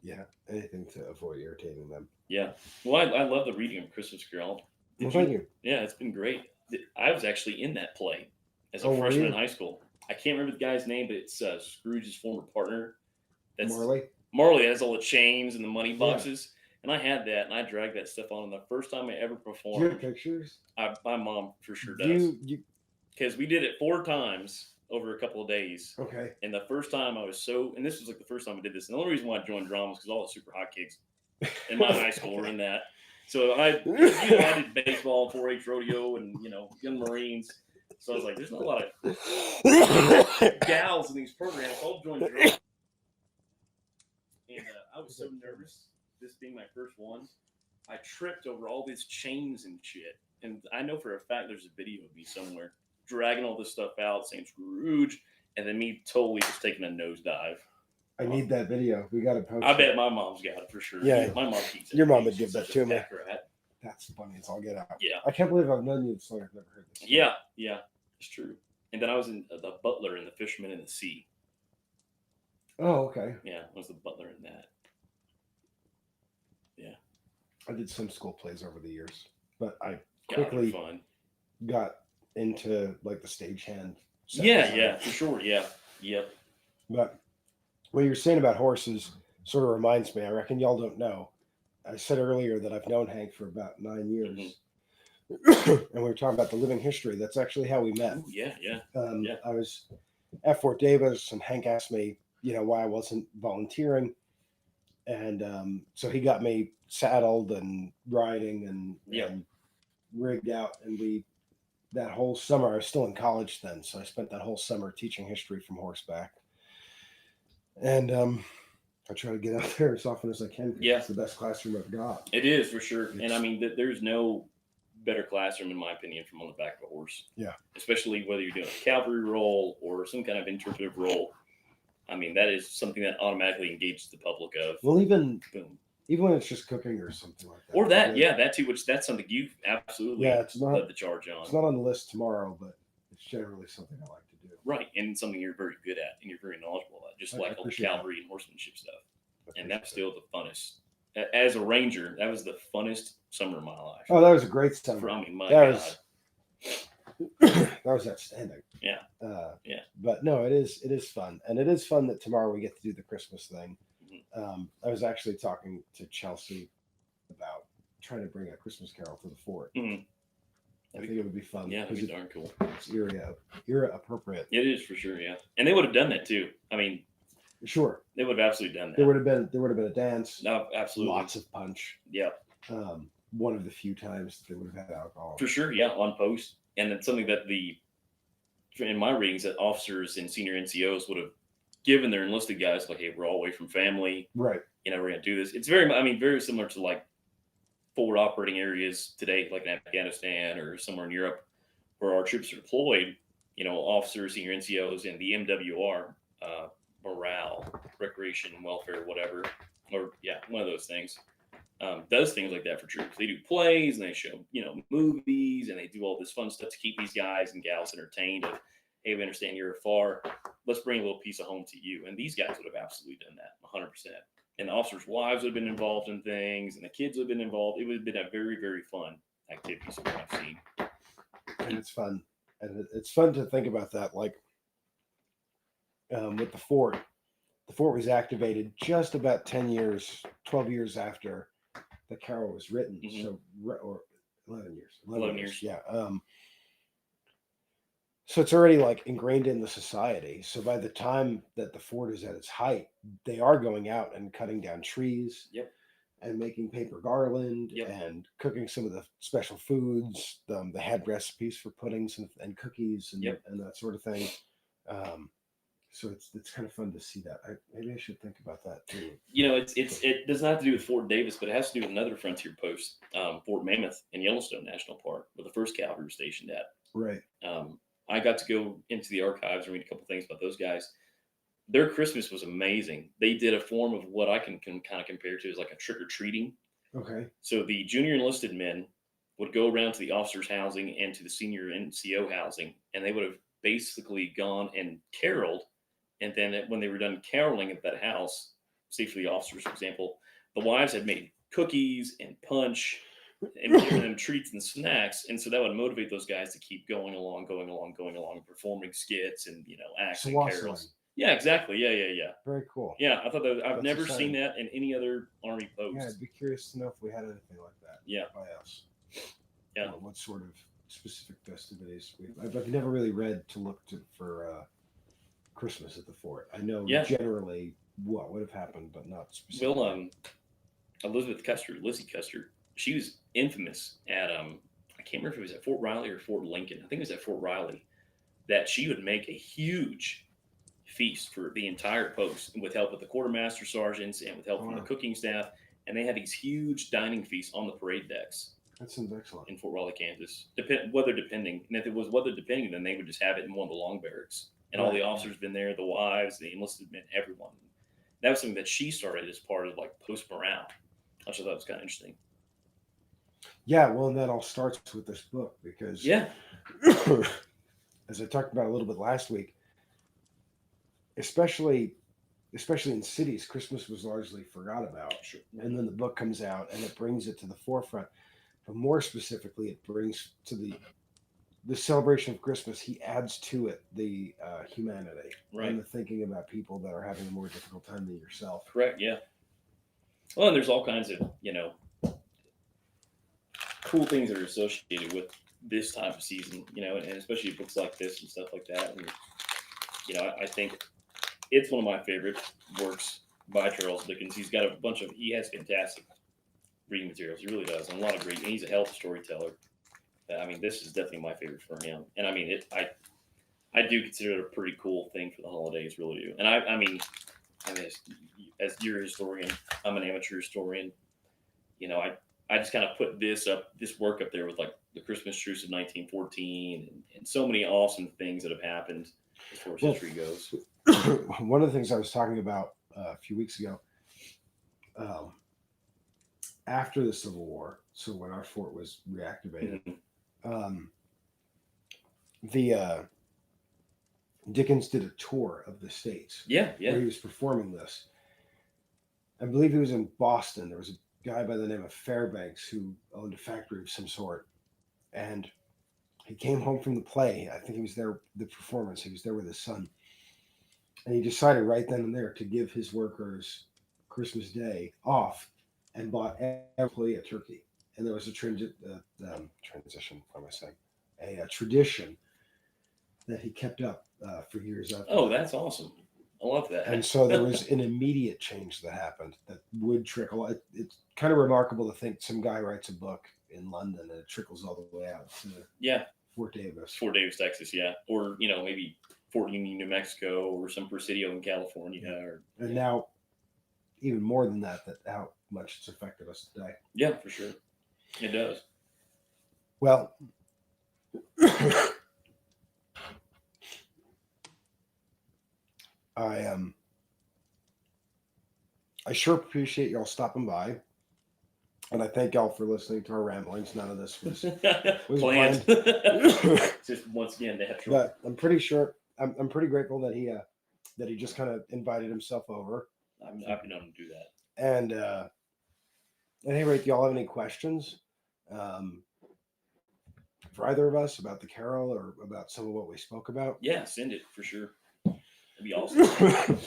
Yeah, anything to avoid irritating them. Yeah. Well, I love the reading of Christmas Carol. Thank you. Yeah, it's been great. I was actually in that play as a freshman in high school. I can't remember the guy's name, but it's Scrooge's former partner. That's Marley has all the chains and the money boxes. Yeah. And I had that, and I dragged that stuff on. And the first time I ever performed. Do you have pictures? My mom for sure does. Because we did it 4 times over a couple of days. Okay. And the first time I was and this was like the first time I did this. And the only reason why I joined drama was because all the super hot kids in my high school were in that. So I did baseball, 4-H rodeo, and young Marines. So I was like, there's not a lot of gals in these programs. I'll join drama. And I was so nervous, this being my first one. I tripped over all these chains and shit. And I know for a fact there's a video of me somewhere. dragging all this stuff out, St. Scrooge, and then me totally just taking a nosedive. I need that video. We got to post I it. bet my mom's got it for sure. Yeah. My mom keeps it. Your mom would She's give that such to a me. pack rat. That's funny as I'll get out. Yeah. I can't believe I've known you this long. I've never heard this. Yeah, it's true. And then I was in The Butler and the Fisherman in the Sea. Oh, okay. Yeah, I was the butler in that. Yeah. I did some school plays over the years, but I God, they're quickly fun. got into like the stagehand. Yeah, for sure. Yeah. Yep. But what you were saying about horses sort of reminds me. I reckon y'all don't know. I said earlier that I've known Hank for about 9 years, and we were talking about the living history. That's actually how we met. Ooh, yeah. I was at Fort Davis, and Hank asked me, why I wasn't volunteering, and so he got me saddled and riding and rigged out, and that whole summer, I was still in college then, so I spent that whole summer teaching history from horseback, and I try to get out there as often as I can. Yeah. It's the best classroom I've got. It is for sure. And I mean, there's no better classroom, in my opinion, from on the back of a horse. Yeah. Especially whether you're doing a cavalry role or some kind of interpretive role. I mean, that is something that automatically engages the public of. Well, even Boom. when it's just cooking or something like that. Or that, that too, which that's something you've absolutely it's not led the charge on. It's not on the list tomorrow, but it's generally something I like to do. Right. And something you're very good at and you're very knowledgeable at, just like all the cavalry and horsemanship stuff. And that's still the funnest. As a ranger, that was the funnest summer of my life. Oh, that was a great summer. I mean, my God. That was outstanding. Yeah. But no, it is fun. And it is fun that tomorrow we get to do the Christmas thing. Mm-hmm. I was actually talking to Chelsea about trying to bring a Christmas carol to the fort. Mm-hmm. I think it would be fun. Yeah, it'd be darn cool. It's era appropriate. It is for sure, yeah. And they would have done that too. I mean, sure, they would have absolutely done that. There would have been a dance. No, absolutely. Lots of punch. Yeah. One of the few times they would have had alcohol. For sure, yeah, on post. And it's something that in my readings, that officers and senior NCOs would have given their enlisted guys, like, hey, we're all away from family. Right. We're going to do this. It's very similar to like forward operating areas today, like in Afghanistan or somewhere in Europe, where our troops are deployed. Officers, senior NCOs, and the MWR, morale, recreation, welfare, whatever, or one of those things, does things like that for troops. They do plays and they show, movies, and they do all this fun stuff to keep these guys and gals entertained. Of, hey, we understand you're afar. Let's bring a little piece of home to you. And these guys would have absolutely done that 100%. And the officers' wives would have been involved in things, and the kids would have been involved. It would have been a very, very fun activity, from what I've seen. And it's fun. And it's fun to think about that. Like with the fort was activated just about 12 years after the carol was written. Mm-hmm. So, or 11 years. 11 years. Yeah. So it's already like ingrained in the society. So by the time that the fort is at its height, they are going out and cutting down trees. Yep. And making paper garland. Yep. And cooking some of the special foods. They had recipes for puddings and cookies and that sort of thing. So it's kind of fun to see that. Maybe I should think about that too. It does not have to do with Fort Davis, but it has to do with another frontier post, Fort Mammoth in Yellowstone National Park, where the 1st Cavalry was stationed at. Right. I got to go into the archives and read a couple things about those guys. Their Christmas was amazing. They did a form of what I can kind of compare to as like a trick-or-treating. Okay. So the junior enlisted men would go around to the officers' housing and to the senior NCO housing, and they would have basically gone and caroled. And then when they were done caroling at that house, say for the officers, for example, the wives had made cookies and punch and giving them treats and snacks. And so that would motivate those guys to keep going along, performing skits and, acts and carols. Yeah, exactly. Yeah. Very cool. Yeah, I thought that I've That's never exciting. seen that in any other Army post. Yeah, I'd be curious to know if we had anything like that. Yeah. By us. Yeah. What sort of specific festivities I've never really read to look for Christmas at the fort. I know generally what would have happened, but not specifically. Well, Lizzie Custer, she was infamous at I can't remember if it was at Fort Riley or Fort Lincoln. I think it was at Fort Riley, that she would make a huge feast for the entire post with help with the quartermaster sergeants and with help from the cooking staff. And they had these huge dining feasts on the parade decks. That sounds excellent. in Fort Riley, Kansas. Weather depending, and if it was weather depending, then they would just have it in one of the long barracks, and all the Right. officers been there, the wives, the enlisted men, everyone. That was something that she started as part of like post morale. I just thought was kind of interesting. Yeah, well, and that all starts with this book because, Yeah, as I talked about a little bit last week, especially in cities, Christmas was largely forgot about. sure. And then the book comes out and it brings it to the forefront. But more specifically, it brings to the celebration of Christmas. He adds to it the humanity Right. and the thinking about people that are having a more difficult time than yourself. Correct. Yeah. Well, and there's all kinds of cool things that are associated with this time of season, and especially books like this and stuff like that. And I think it's one of my favorite works by Charles Dickens. He has fantastic reading materials. He really does, and a lot of great. And he's a hell of a storyteller. I mean, this is definitely my favorite for him. And I mean, I do consider it a pretty cool thing for the holidays, really do. And I mean, as you're a historian, I'm an amateur historian. I just kind of put this work up there with like the Christmas truce of 1914 and so many awesome things that have happened as far as history goes. One of the things I was talking about a few weeks ago, after the Civil War, so when our fort was reactivated, the Dickens did a tour of the states. Yeah. Where he was performing this. I believe he was in Boston. There was a guy by the name of Fairbanks who owned a factory of some sort, and he came home from the play. I think he was there the performance. He was there with his son, and he decided right then and there to give his workers Christmas Day off, and bought every employee a turkey. And there was a transition. What am I saying? A tradition that he kept up for years after. Oh, that's awesome. I love that. And so there was an immediate change that happened that would trickle. It's kind of remarkable to think some guy writes a book in London and it trickles all the way out to Fort Davis, Texas, yeah, or maybe Fort Union, New Mexico, or some Presidio in California, and now even more than that how much it's affected us today. Yeah, for sure, it does. Well. I sure appreciate y'all stopping by, and I thank y'all for listening to our ramblings. None of this was planned. Just once again natural. But I'm pretty sure I'm pretty grateful that he just kind of invited himself over. I've been known to do that. And at any rate, do y'all have any questions for either of us about the carol or about some of what we spoke about? Yeah, send it for sure. That'd be awesome.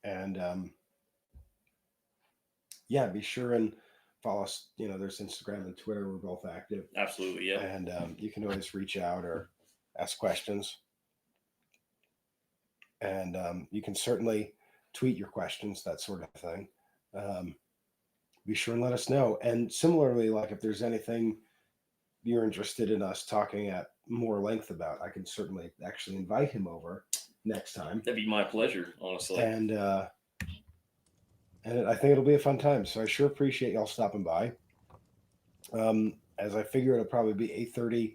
And be sure and follow us. There's Instagram and Twitter. We're both active. Absolutely, yeah. And you can always reach out or ask questions. And you can certainly tweet your questions, that sort of thing. Be sure and let us know. And similarly, like if there's anything you're interested in us talking at more length about, I can certainly actually invite him over next time. That'd be my pleasure, honestly. And I think it'll be a fun time. So I sure appreciate y'all stopping by. As I figure it'll probably be 8:30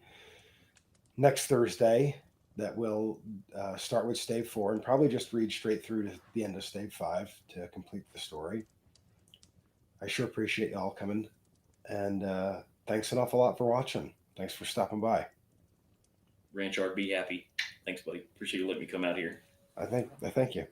next Thursday. That will start with Stave 4 and probably just read straight through to the end of Stave 5 to complete the story. I sure appreciate y'all coming. And thanks an awful lot for watching. Thanks for stopping by. Ranch Art, be happy. Thanks, buddy. Appreciate you letting me come out here. I thank you.